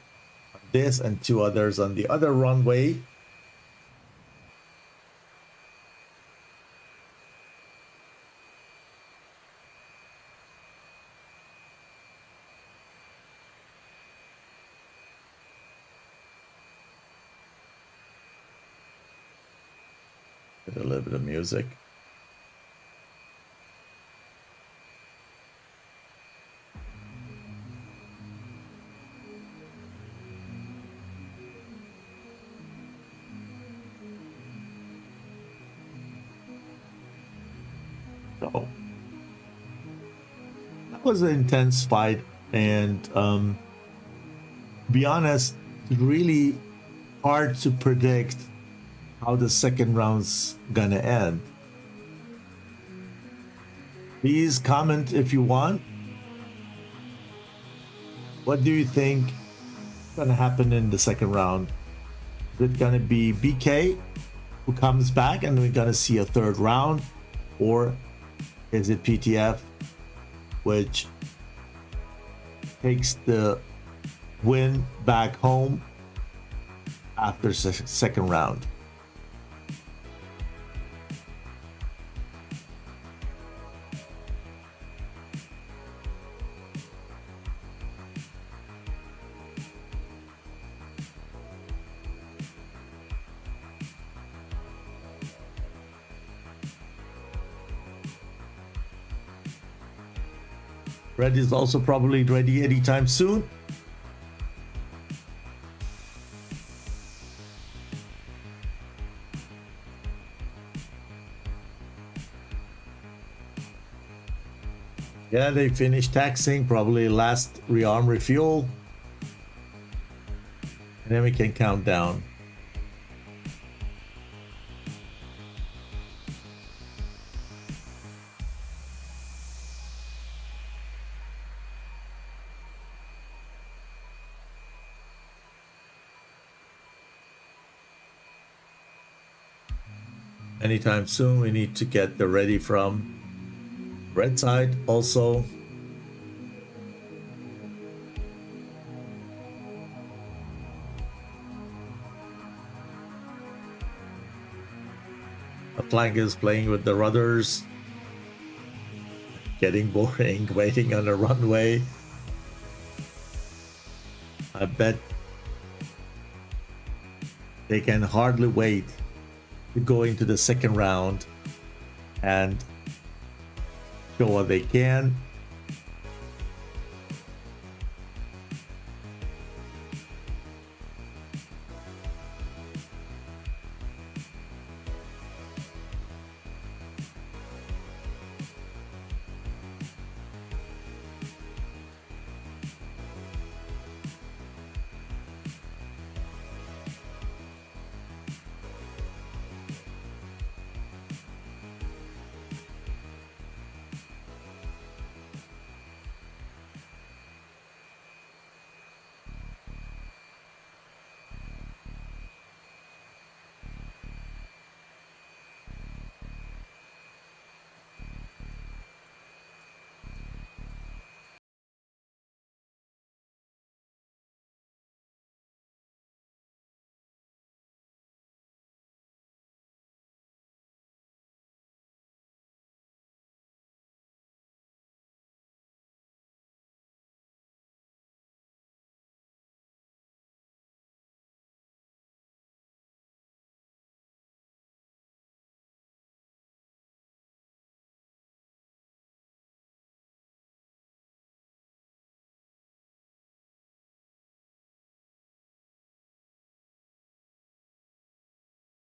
on this and 2 others on the other runway. Get a little bit of music. So that was an intense fight, and be honest, it's really hard to predict how the second round's gonna end. Please comment if you want. What do you think is gonna happen in the second round? Is it gonna be BK who comes back and we're gonna see a third round, or is it PTF which takes the win back home after second round? Red is also probably ready anytime soon. Yeah, they finished taxing, probably last rearm refuel. And then we can count down. Anytime soon, we need to get the ready from red side also. The flank is playing with the rudders. Getting boring, waiting on the runway. I bet they can hardly wait to go into the second round and show what they can.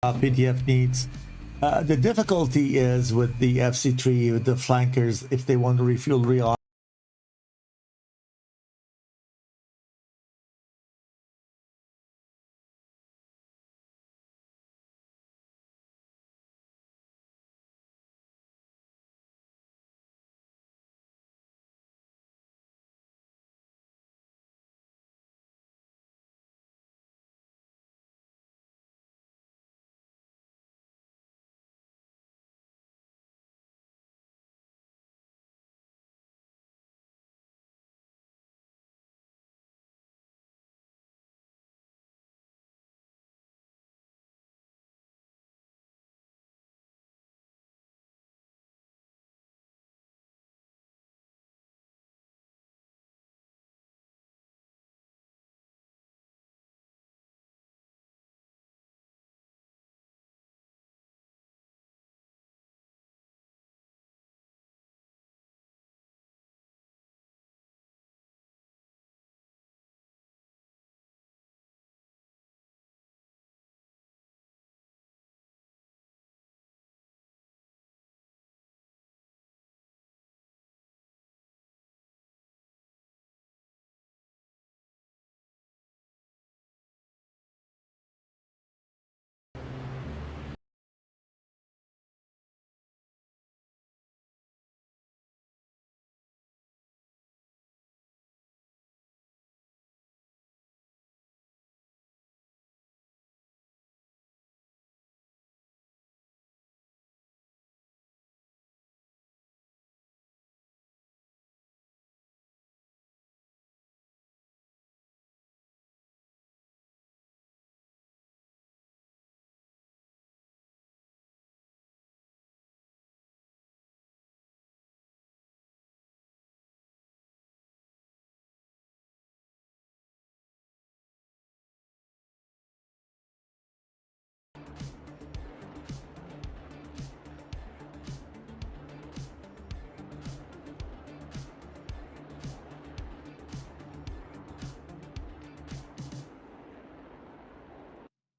PTF needs. The difficulty is with the FC3, with the flankers, if they want to refuel rearm.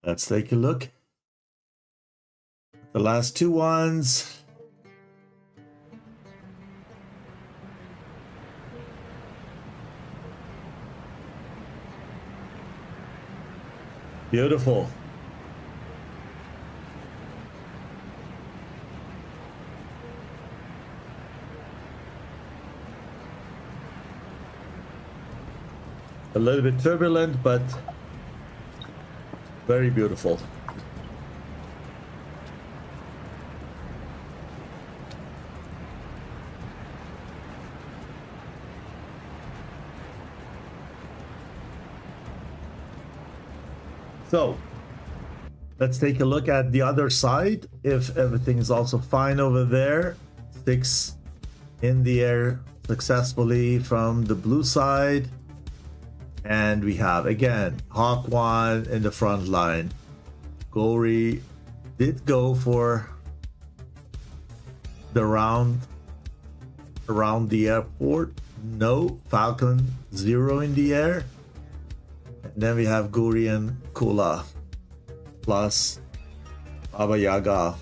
Let's take a look. The last two ones. Beautiful. A little bit turbulent, but very beautiful. So let's take a look at the other side. If everything is also fine over there, 6 in the air successfully from the blue side. And we have again Hawk 1 in the front line. Gory did go for the round around the airport. No, Falcon 0 in the air. And then we have Gory and Kula plus Baba Yaga.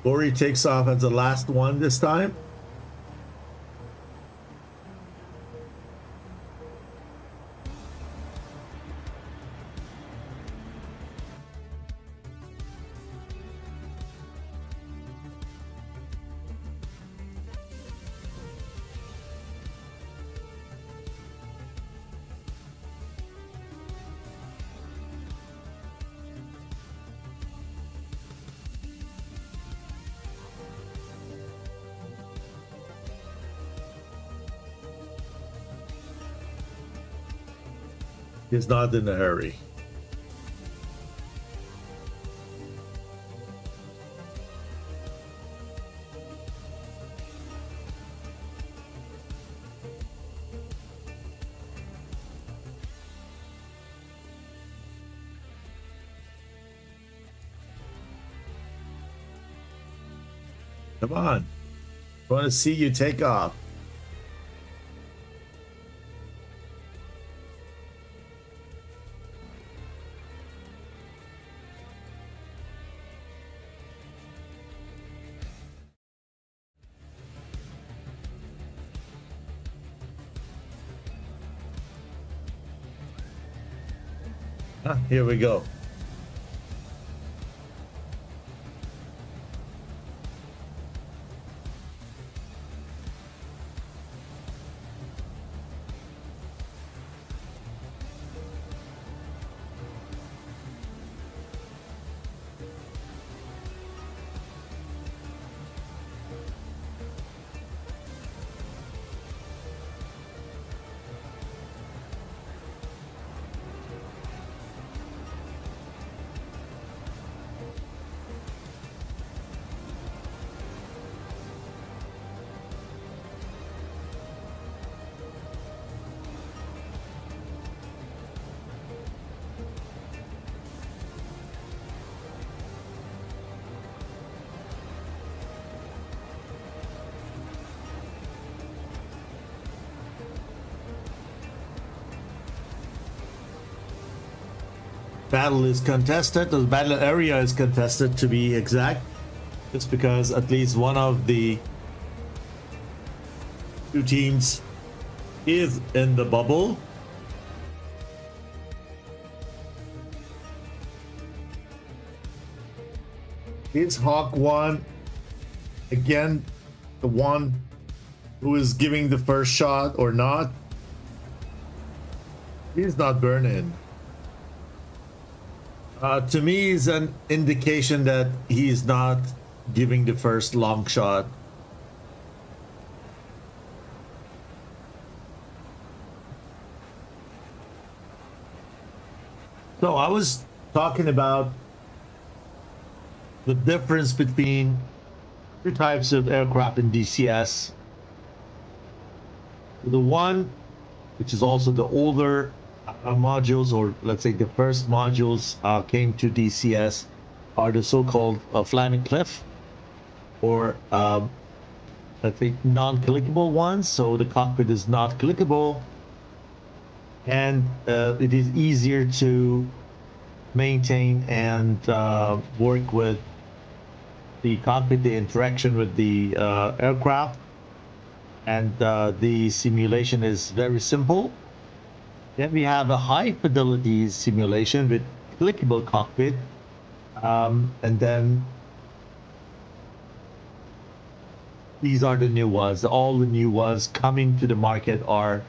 Gory takes off as the last one this time. He's not in a hurry. Come on. I want to see you take off. Here we go. Battle is contested. The battle area is contested, to be exact, just because at least one of the two teams is in the bubble. Is Hawk 1 again the one who is giving the first shot or not? He's not burning. To me, is an indication that he's not giving the first long shot. So I was talking about the difference between two types of aircraft in DCS. The one, which is also the older modules, or let's say the first modules came to DCS, are the so-called Flaming Cliff, or let's say non-clickable ones. So the cockpit is not clickable, and it is easier to maintain and work with the cockpit, the interaction with the aircraft, and the simulation is very simple. Then we have a high fidelity simulation with clickable cockpit, and then these are the new ones. All the new ones coming to the market are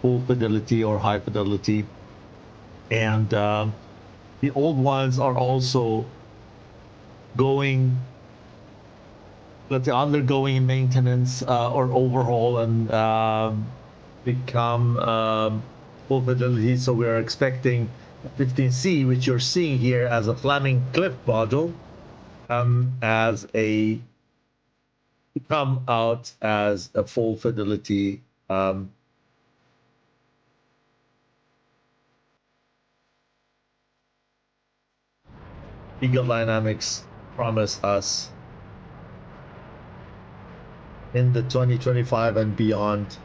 full fidelity or high fidelity, and the old ones are also going, let's say, undergoing maintenance or overhaul, and become full fidelity. So we're expecting 15C, which you're seeing here as a Flaming Cliff module, as a to come out as a full fidelity Eagle Dynamics promised us in the 2025 and beyond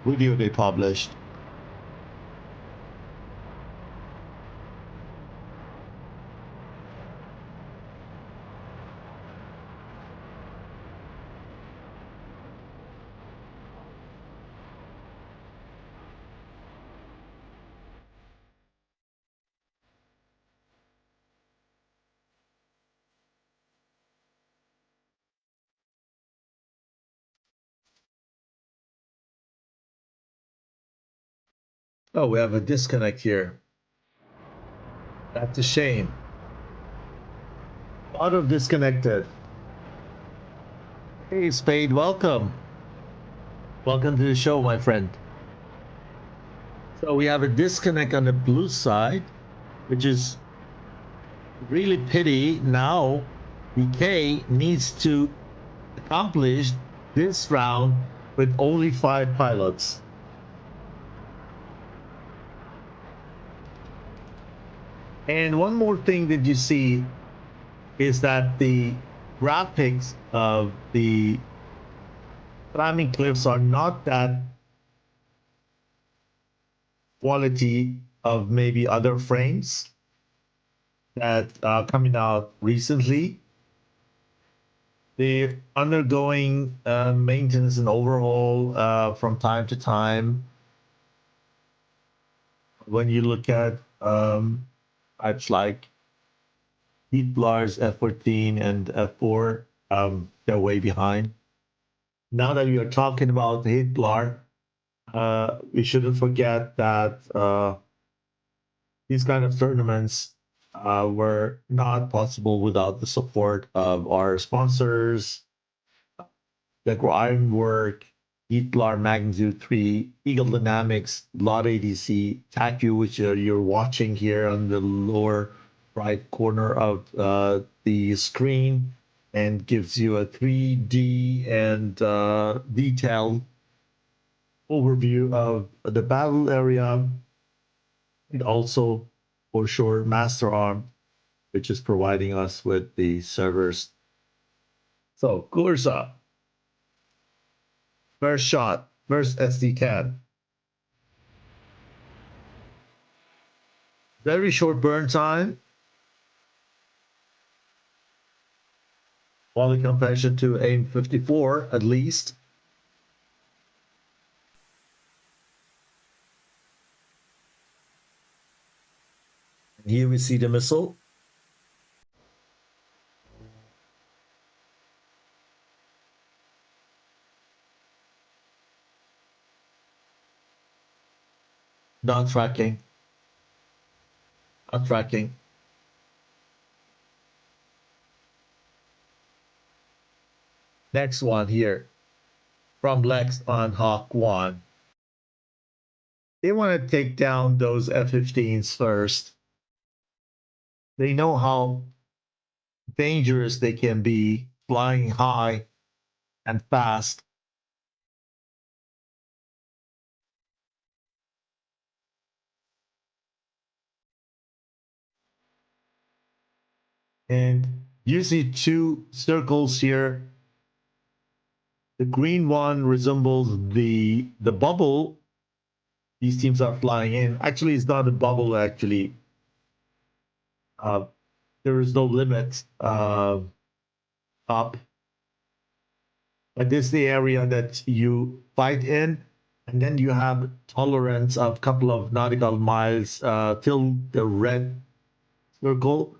video they published. Oh, we have a disconnect here. That's a shame. Auto disconnected. Hey, Spade, welcome. Welcome to the show, my friend. So we have a disconnect on the blue side, which is really pity. Now, BK needs to accomplish this round with only 5 pilots. And one more thing that you see is that the graphics of the Flaming Cliffs are not that quality of maybe other frames that are coming out recently. They're undergoing maintenance and overhaul from time to time. When you look at types like Heatblar's F14 and F4, they're way behind. Now that we are talking about Heatblar, we shouldn't forget that these kind of tournaments were not possible without the support of our sponsors, the Ironwork, Heatblar Magnitude 3, Eagle Dynamics, Lot ADC, TACU, which you're watching here on the lower right corner of the screen, and gives you a 3D and detailed overview of the battle area, and also for sure Master Arm, which is providing us with the servers. So Gurza, first shot, first SD card. Very short burn time. While in comparison to AIM 54 at least. And here we see the missile. Not tracking. Not tracking. Next one here. From Lex on Hawk 1. They want to take down those F-15s first. They know how dangerous they can be flying high and fast. And you see two circles here. The green one resembles the bubble these teams are flying in. Actually, it's not a bubble. Actually, uh, there is no limit up. But this is the area that you fight in, and then you have tolerance of a couple of nautical miles till the red circle.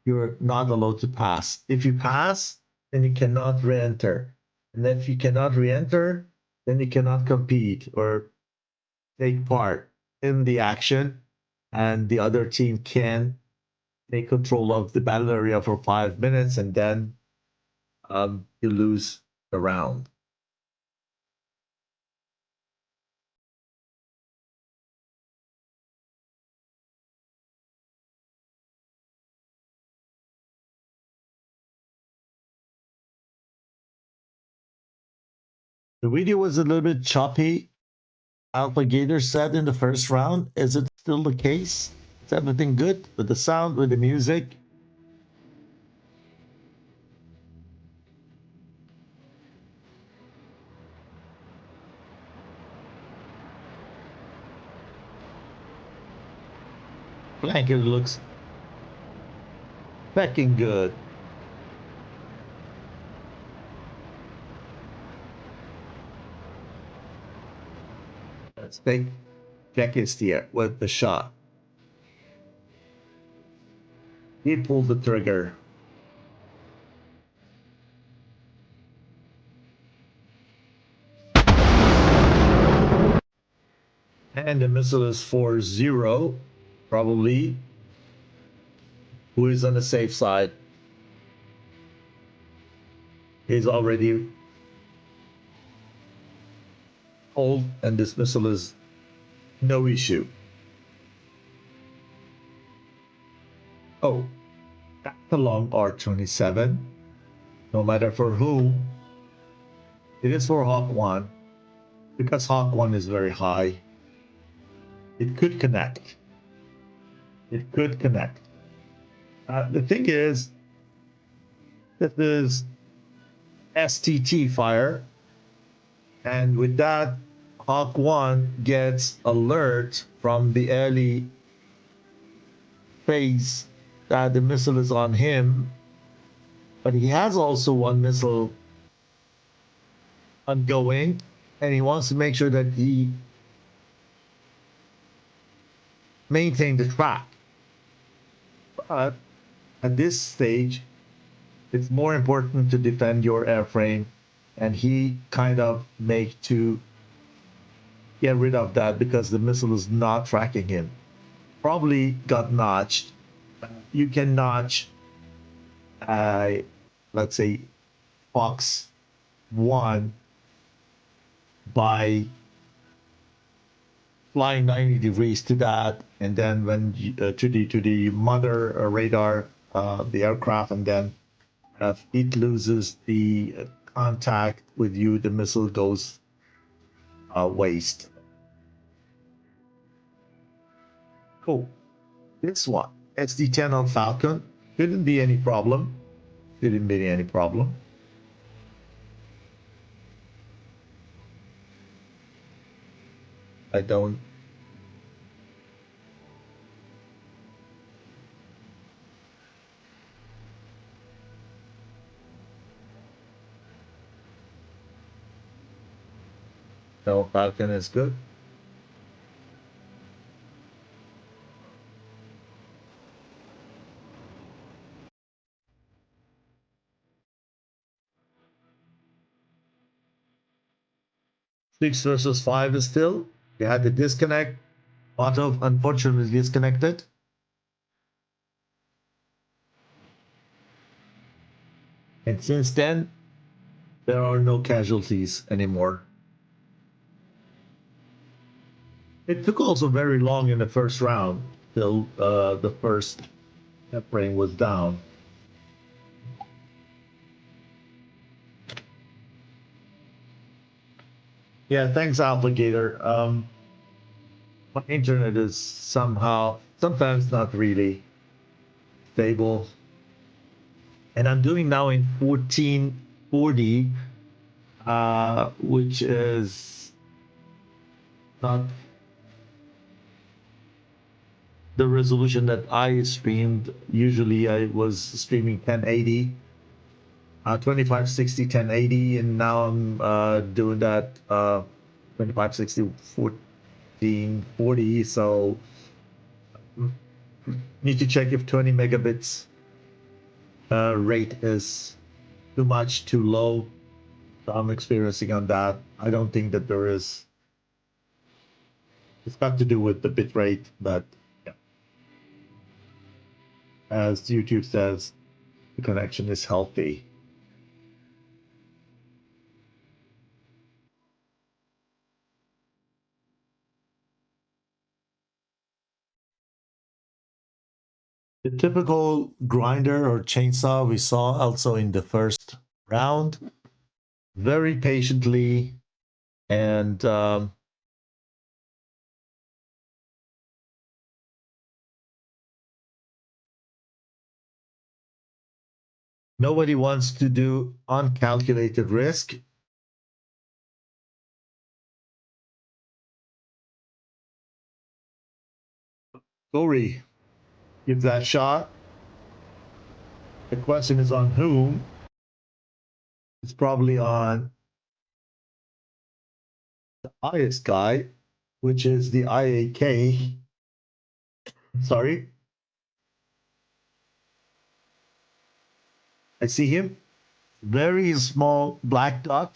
You're not allowed to pass. If you pass, then you cannot re-enter. And then if you cannot re-enter, then you cannot compete or take part in the action, and the other team can take control of the battle area for 5 minutes, and then you lose the round. The video was a little bit choppy. Alpha Gator said in the first round. Is it still the case? Is everything good with the sound, with the music? Blanket looks fucking good. Let's take Jackist here with the shot. He pulled the trigger. And the missile is 4-0, probably. Who is on the safe side? He's already old, and this missile is no issue. Oh, that's a long R-27. No matter for whom, it is for Hawk 1. Because Hawk 1 is very high, it could connect. It could connect. The thing is, this is STT fire, and with that, Hawk 1 gets alert from the early phase that the missile is on him, but he has also one missile ongoing, and he wants to make sure that he maintains the track. But at this stage, it's more important to defend your airframe, and he kind of make to get rid of that because the missile is not tracking him. Probably got notched. You can notch, let's say, Fox 1 by flying 90 degrees to that, and then when to the mother radar, the aircraft, and then it loses the contact with you, the missile goes waste. Oh, this one, SD-10 on Falcon, shouldn't be any problem. Shouldn't be any problem. I don't. No, Falcon is good. Six versus five is still. We had the disconnect. Otto unfortunately disconnected. And since then, there are no casualties anymore. It took also very long in the first round till the first airplane was down. Yeah, thanks, Alligator. My internet is sometimes not really stable. And I'm doing now in 1440, which is not the resolution that I streamed. Usually I was streaming 1080, 2560 1080, and now I'm doing that 2560 1440. So need to check if 20 megabits rate is too much, too low. So I'm experiencing on that. I don't think that there is. It's got to do with the bit rate, but yeah. As YouTube says, the connection is healthy. The typical grinder or chainsaw we saw also in the first round, very patiently, and nobody wants to do uncalculated risk. Gory gives that shot. The question is on whom. It's probably on the highest guy, which is the IAK. Sorry. I see him. Very small black dot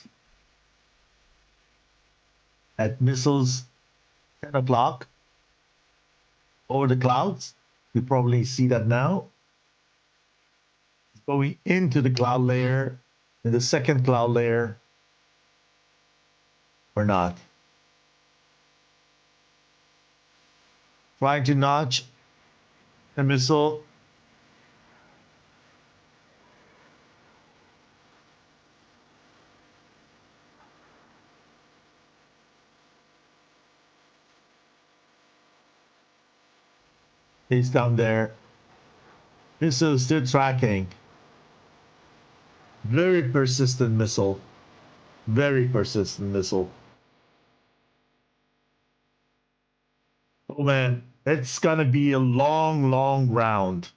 at missiles 10 o'clock over the clouds. You probably see that now. It's going into the cloud layer, in the second cloud layer, or not. Trying to notch a missile. He's down there. Missile still tracking. Very persistent missile. Very persistent missile. Oh man, it's gonna be a long, long round.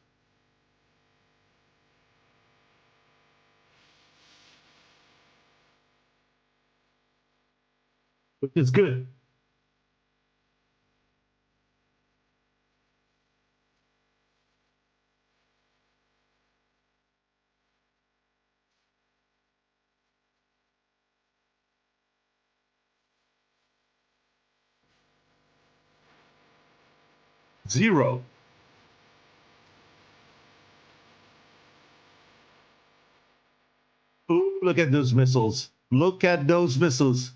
Which is good. Zero. Ooh, look at those missiles. Look at those missiles.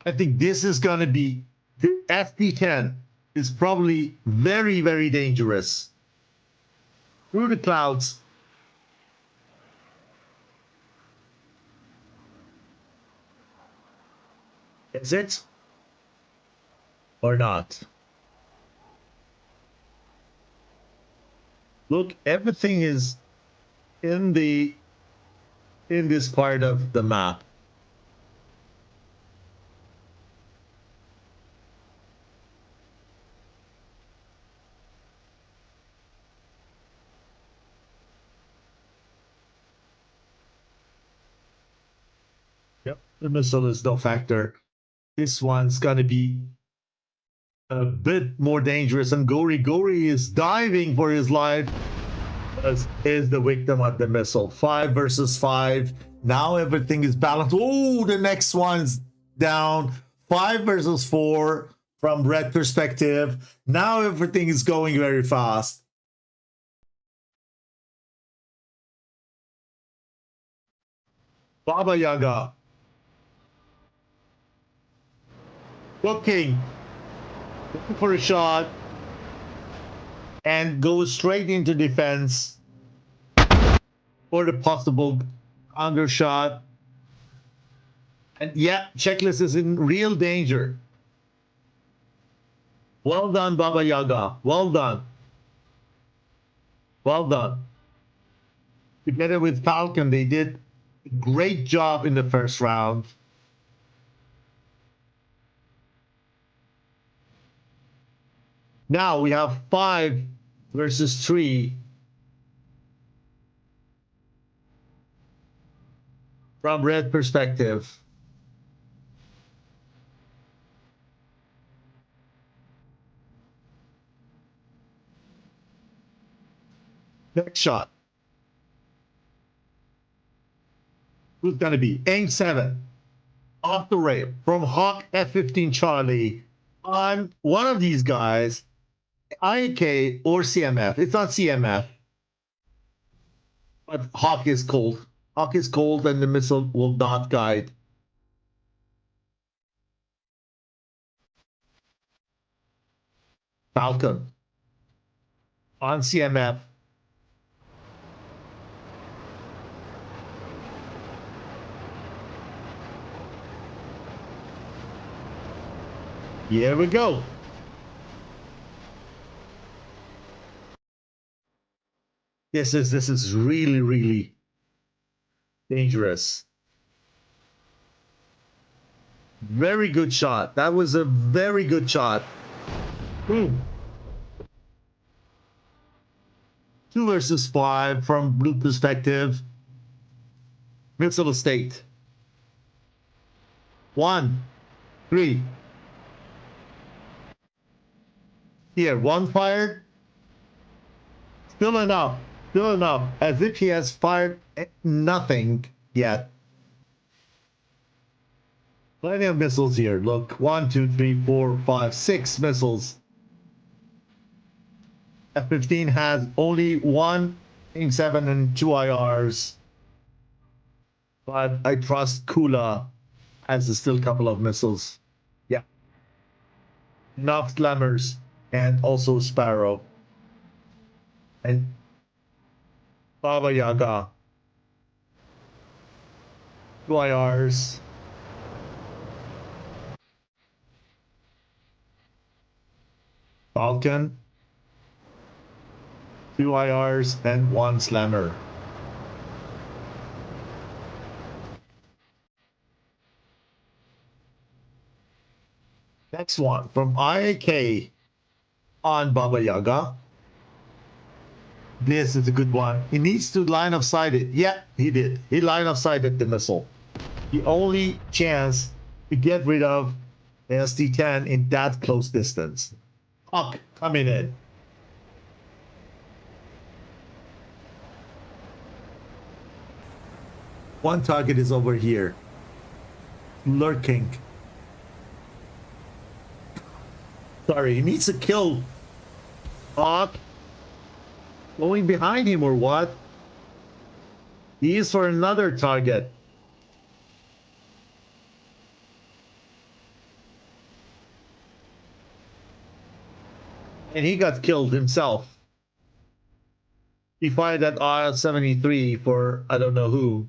I think this is gonna be the FP10 is probably very, very dangerous. Through the clouds. Is it? Or not? Look, everything is in this part of the map. Yep, the missile is no factor. This one's gonna be a bit more dangerous, and Gori is diving for his life. Is the victim of the missile. 5 versus 5. Now everything is balanced. Oh, the next one's down. 5 versus 4 from red perspective. Now everything is going very fast. Baba Yaga. Looking for a shot and goes straight into defense for the possible undershot. And yeah, Checklist is in real danger. Well done, Baba Yaga. Well done. Well done. Together with Falcon, they did a great job in the first round. Now we have 5 versus 3 from red perspective. Next shot. Who's gonna be? Aim 7. Off the rail from Hawk F-15 Charlie on one of these guys, IK or CMF. It's not CMF, but Hawk is cold. Hawk is cold and the missile will not guide. Falcon on CMF. Here we go. This is really dangerous. Very good shot. That was a very good shot. 2 versus 5 from blue perspective. Missile estate. 1, 3. Here, 1 fired. Still enough. As if he has fired nothing yet. Plenty of missiles here. Look, 1, 2, 3, 4, 5, 6 missiles. F-15 has only 1 Aim 7 and 2 IRs. But I trust Kula has still a couple of missiles. Yeah. Enough Slammers and also Sparrow. And Baba Yaga. 2 IRs. Falcon. 2 IRs and 1 Slammer. Next one from IAK on Baba Yaga. This is a good one. He needs to line of sight it. Yeah, he did. He line of sighted the missile. The only chance to get rid of the SD-10 in that close distance. Hawk coming in. One target is over here. Lurking. Sorry, he needs to kill Hawk. Going behind him or what? He is for another target. And he got killed himself. He fired at R-73 for I don't know who.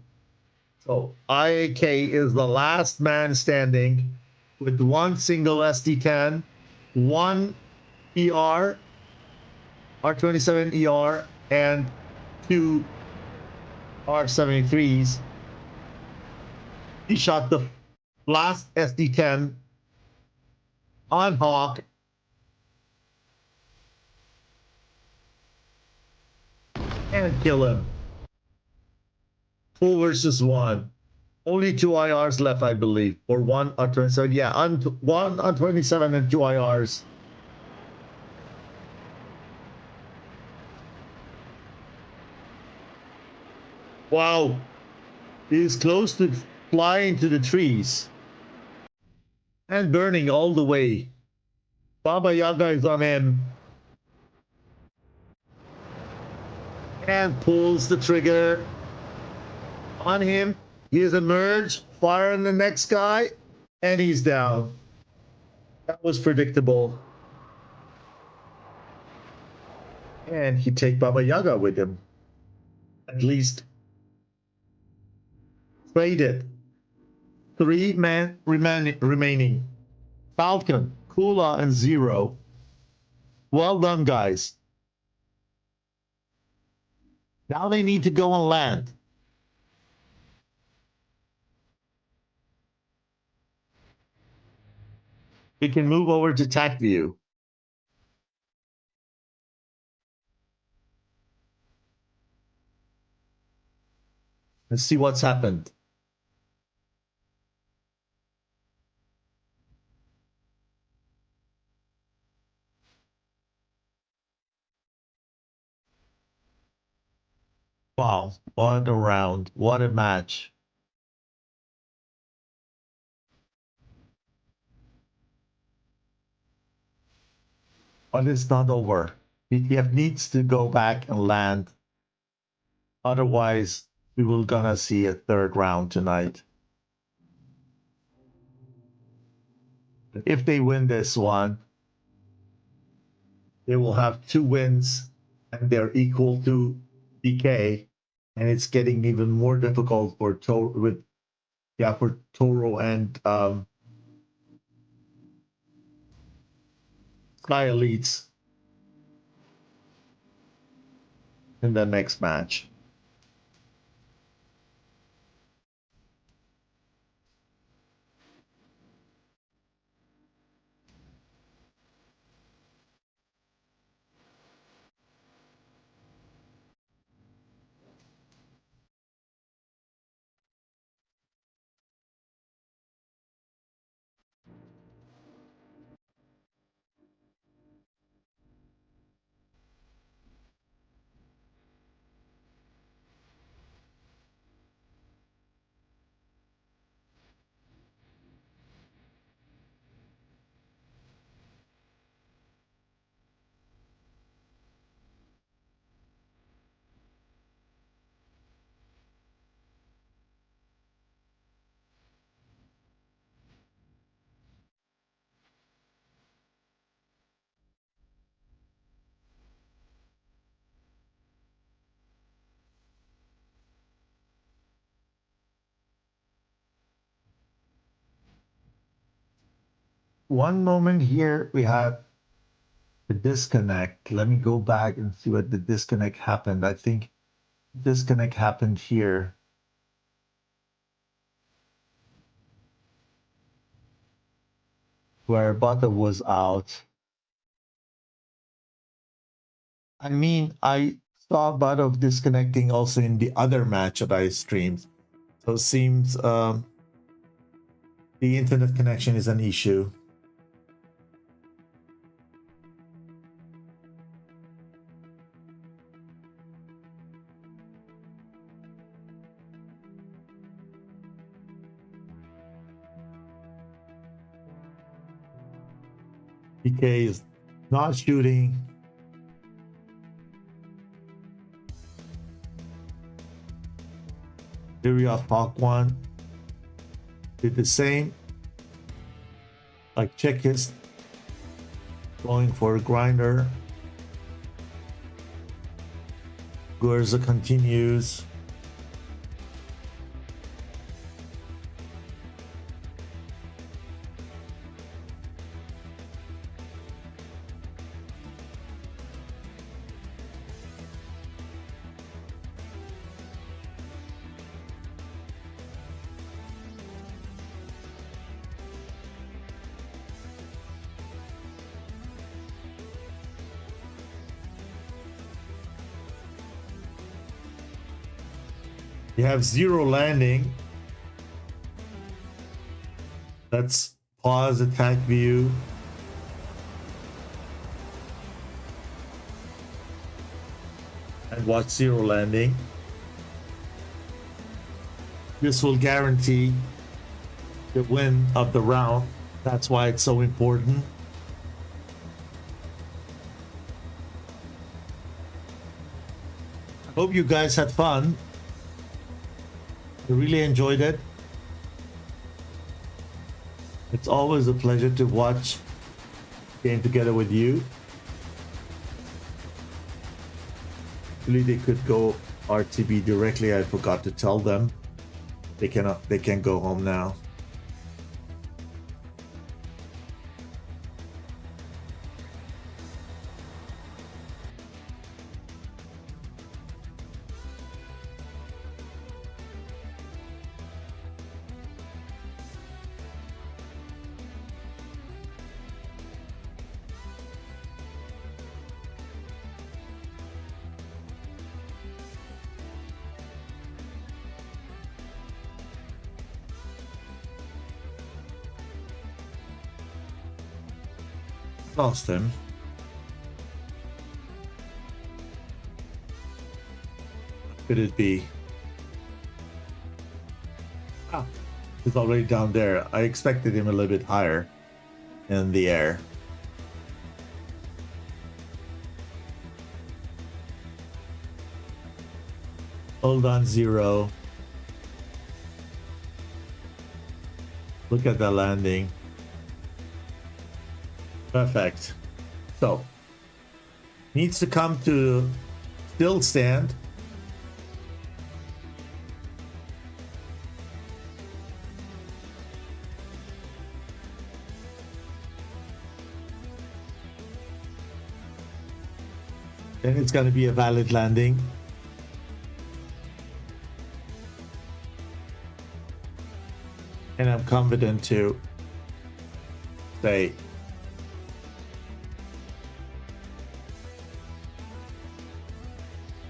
So IAK is the last man standing with 1 single SD-10, 1 ER, R-27 ER, and 2 R-73s. He shot the last SD-10 on Hawk. And kill him. 2 versus 1. Only 2 IRs left, I believe. Or 1 R-27. Yeah, 1 R-27 and 2 IRs. Wow. He's close to flying to the trees. And burning all the way. Baba Yaga is on him. And pulls the trigger on him. He is emerged, fire on the next guy, and he's down. That was predictable. And he take Baba Yaga with him. At least. Traded. 3 men remaining. Falcon, Kula, and Zero. Well done, guys. Now they need to go on land. We can move over to TAC view. Let's see what's happened. Wow, what a round. What a match. But it's not over. PTF needs to go back and land. Otherwise, we will gonna see a third round tonight. If they win this one, they will have 2 wins and they're equal to DK. And it's getting even more difficult for for Toro and Sky Elites in the next match. One moment here, we have the disconnect. Let me go back and see what the disconnect happened. I think disconnect happened here. Where Bata was out. I mean, I saw a bit of disconnecting also in the other match that I streamed. So it seems the internet connection is an issue. PK is not shooting. Theory of Hawk 1 did the same. Like Checklist going for a grinder. Gurza continues. You have 0 landing. Let's pause attack view. And watch 0 landing. This will guarantee the win of the round. That's why it's so important. Hope you guys had fun. I really enjoyed it. It's always a pleasure to watch game together with you. Actually, they could go RTB directly. I forgot to tell them. They can go home now. Lost him. Could it be? Ah, he's already down there. I expected him a little bit higher in the air. Hold on, 0. Look at that landing. Perfect. So, needs to come to still stand. Then it's going to be a valid landing. And I'm confident to say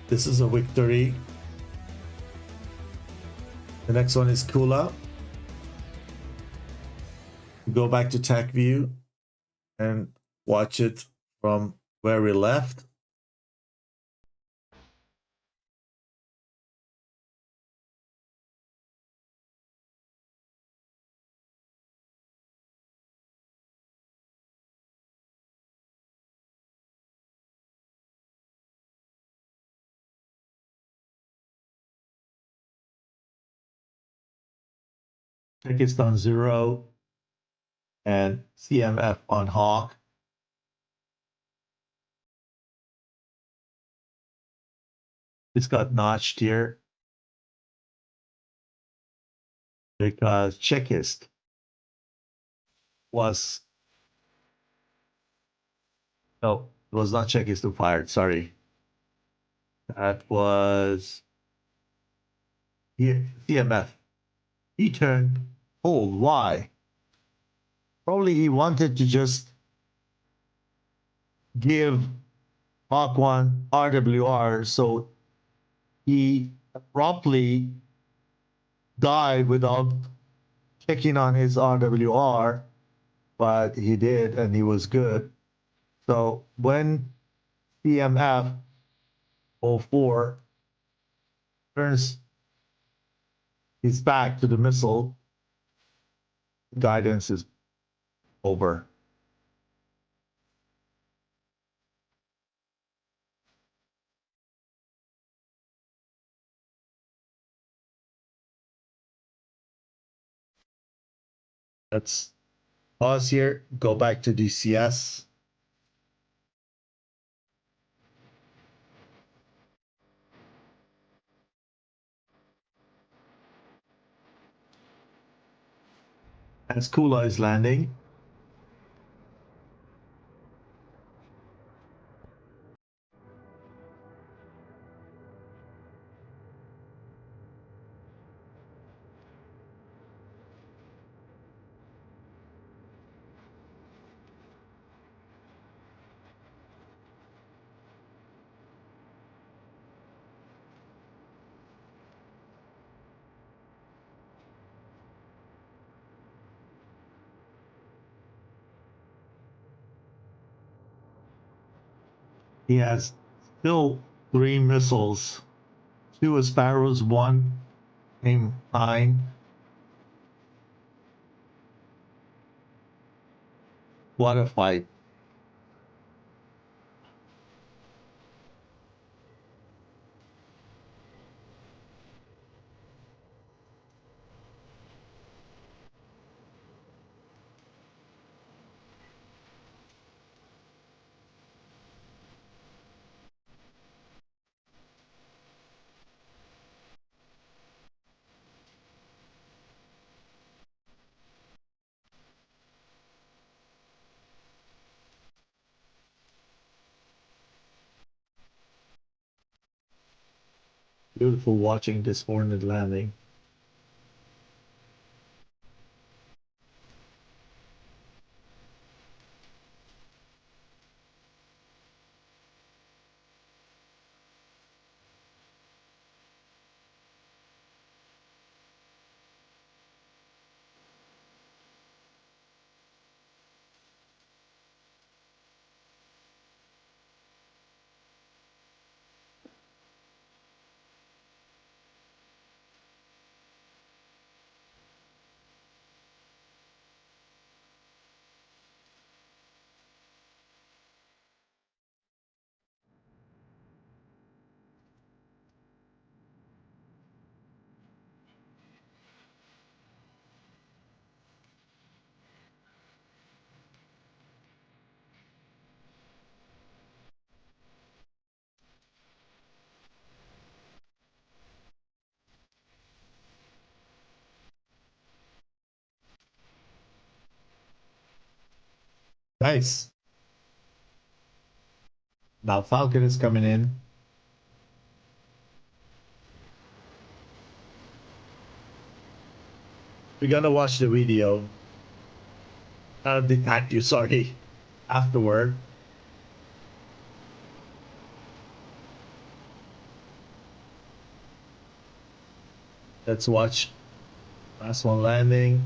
this is a victory. The next one is Kula. Go back to TAC view and watch it from where we left. Check it's on 0 and CMF on Hawk. It's got notched here because checklist was no, it was not checklist who fired. Sorry, that was here CMF. He turned hold. Why? Probably he wanted to just give Hawk 1 RWR, so he promptly died without checking on his RWR, but he did and he was good. So when CMF 04 turns his back to the missile, guidance is over. Let's pause here, go back to DCS. As Kula is landing. He has still 3 missiles. 2 Sparrows, 1 AIM-9. What a fight. Beautiful watching this Hornet landing. Nice. Now Falcon is coming in. We're gonna watch the video. Thank you, sorry. Afterward. Let's watch last one landing.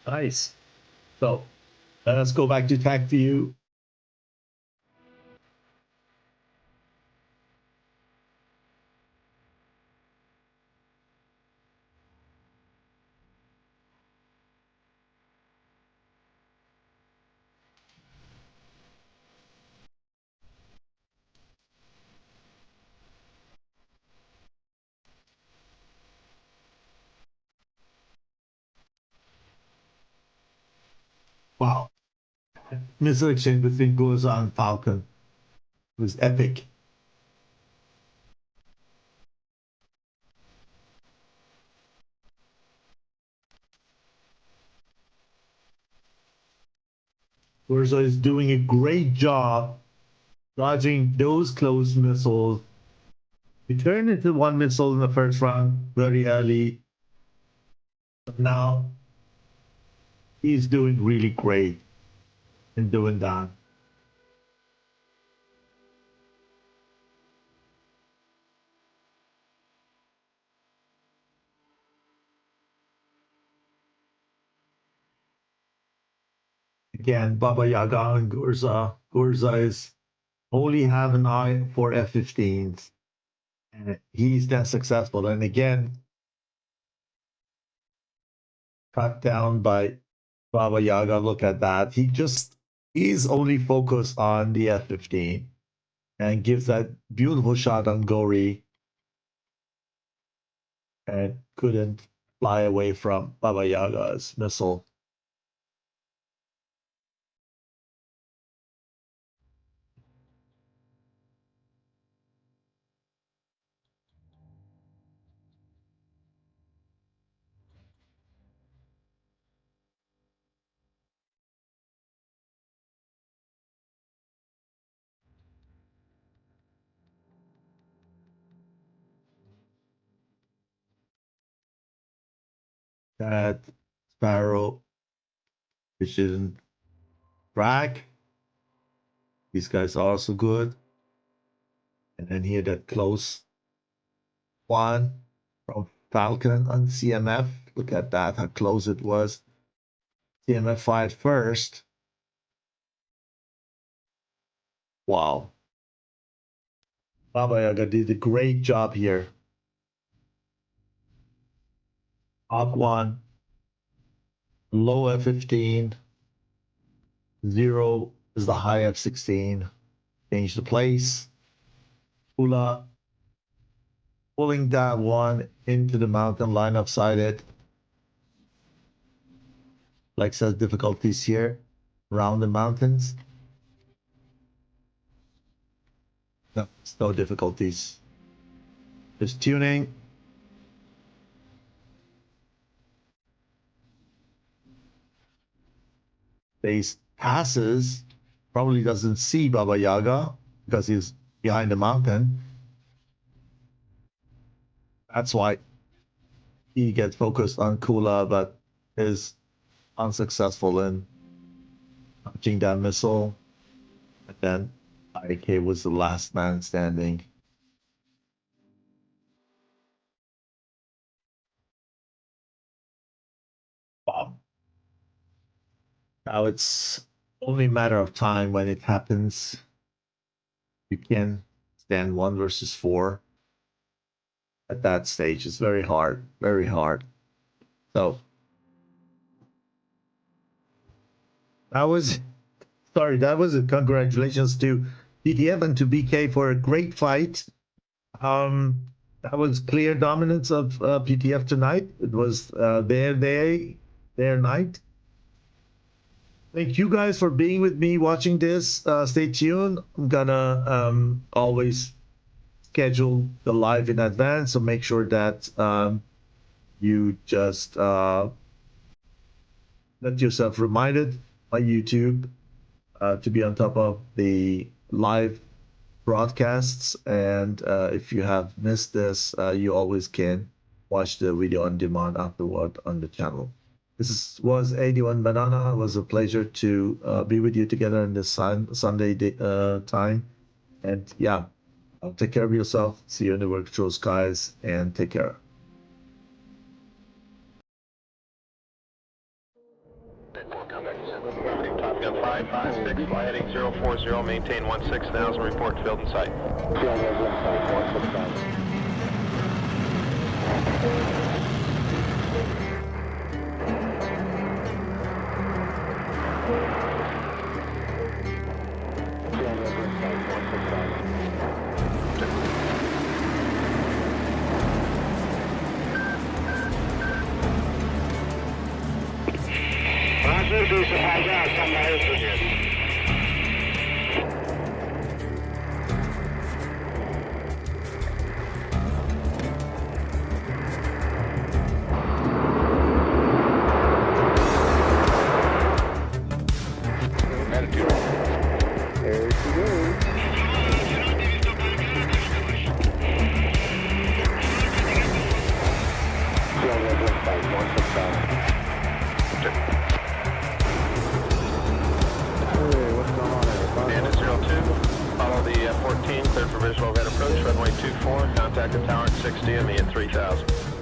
Nice. So let us go back to track view. Wow. Missile exchange between Goza and Falcon was epic. Goza is doing a great job dodging those close missiles. He turned into one missile in the first round very early. But now he's doing really great in doing that. Again, Baba Yaga and Gurza. Gurza is only have an eye for F-15s. And he's that successful. And again, cut down by Baba Yaga. Look at that. He's only focused on the F-15 and gives that beautiful shot on Gori and couldn't fly away from Baba Yaga's missile. That Sparrow, which didn't drag. These guys are also good. And then here that close one from Falcon on CMF. Look at that, how close it was. CMF fired first. Wow. Baba Yaga did a great job here. Up one, low F-15, 0 is the high F-16. Change the place. Hula pulling that one into the mountain line of sighted. Like says difficulties here around the mountains. No, it's no difficulties. Just tuning. Base passes. Probably doesn't see Baba Yaga because he's behind the mountain. That's why he gets focused on Kula, but is unsuccessful in launching that missile. And then IK was the last man standing. Wow. Now it's only a matter of time when it happens. You can stand 1 versus 4 at that stage. It's very hard, very hard. So that was a congratulations to PTF and to BK for a great fight. That was clear dominance of PTF tonight. It was their day, their night. Thank you guys for being with me watching this. Stay tuned. I'm gonna always schedule the live in advance, so make sure that you just let yourself reminded by YouTube to be on top of the live broadcasts. And if you have missed this, you always can watch the video on demand afterward on the channel. This was 81 Banana. It was a pleasure to be with you together in this Sunday time. And yeah, take care of yourself. See you in the virtual skies and take care. Top Gun 556, fly heading 040, maintain 16,000, report field in sight. Stand at 02, follow the 14, cleared for visual overhead approach, runway 24, contact the tower at 60 and me at 3000.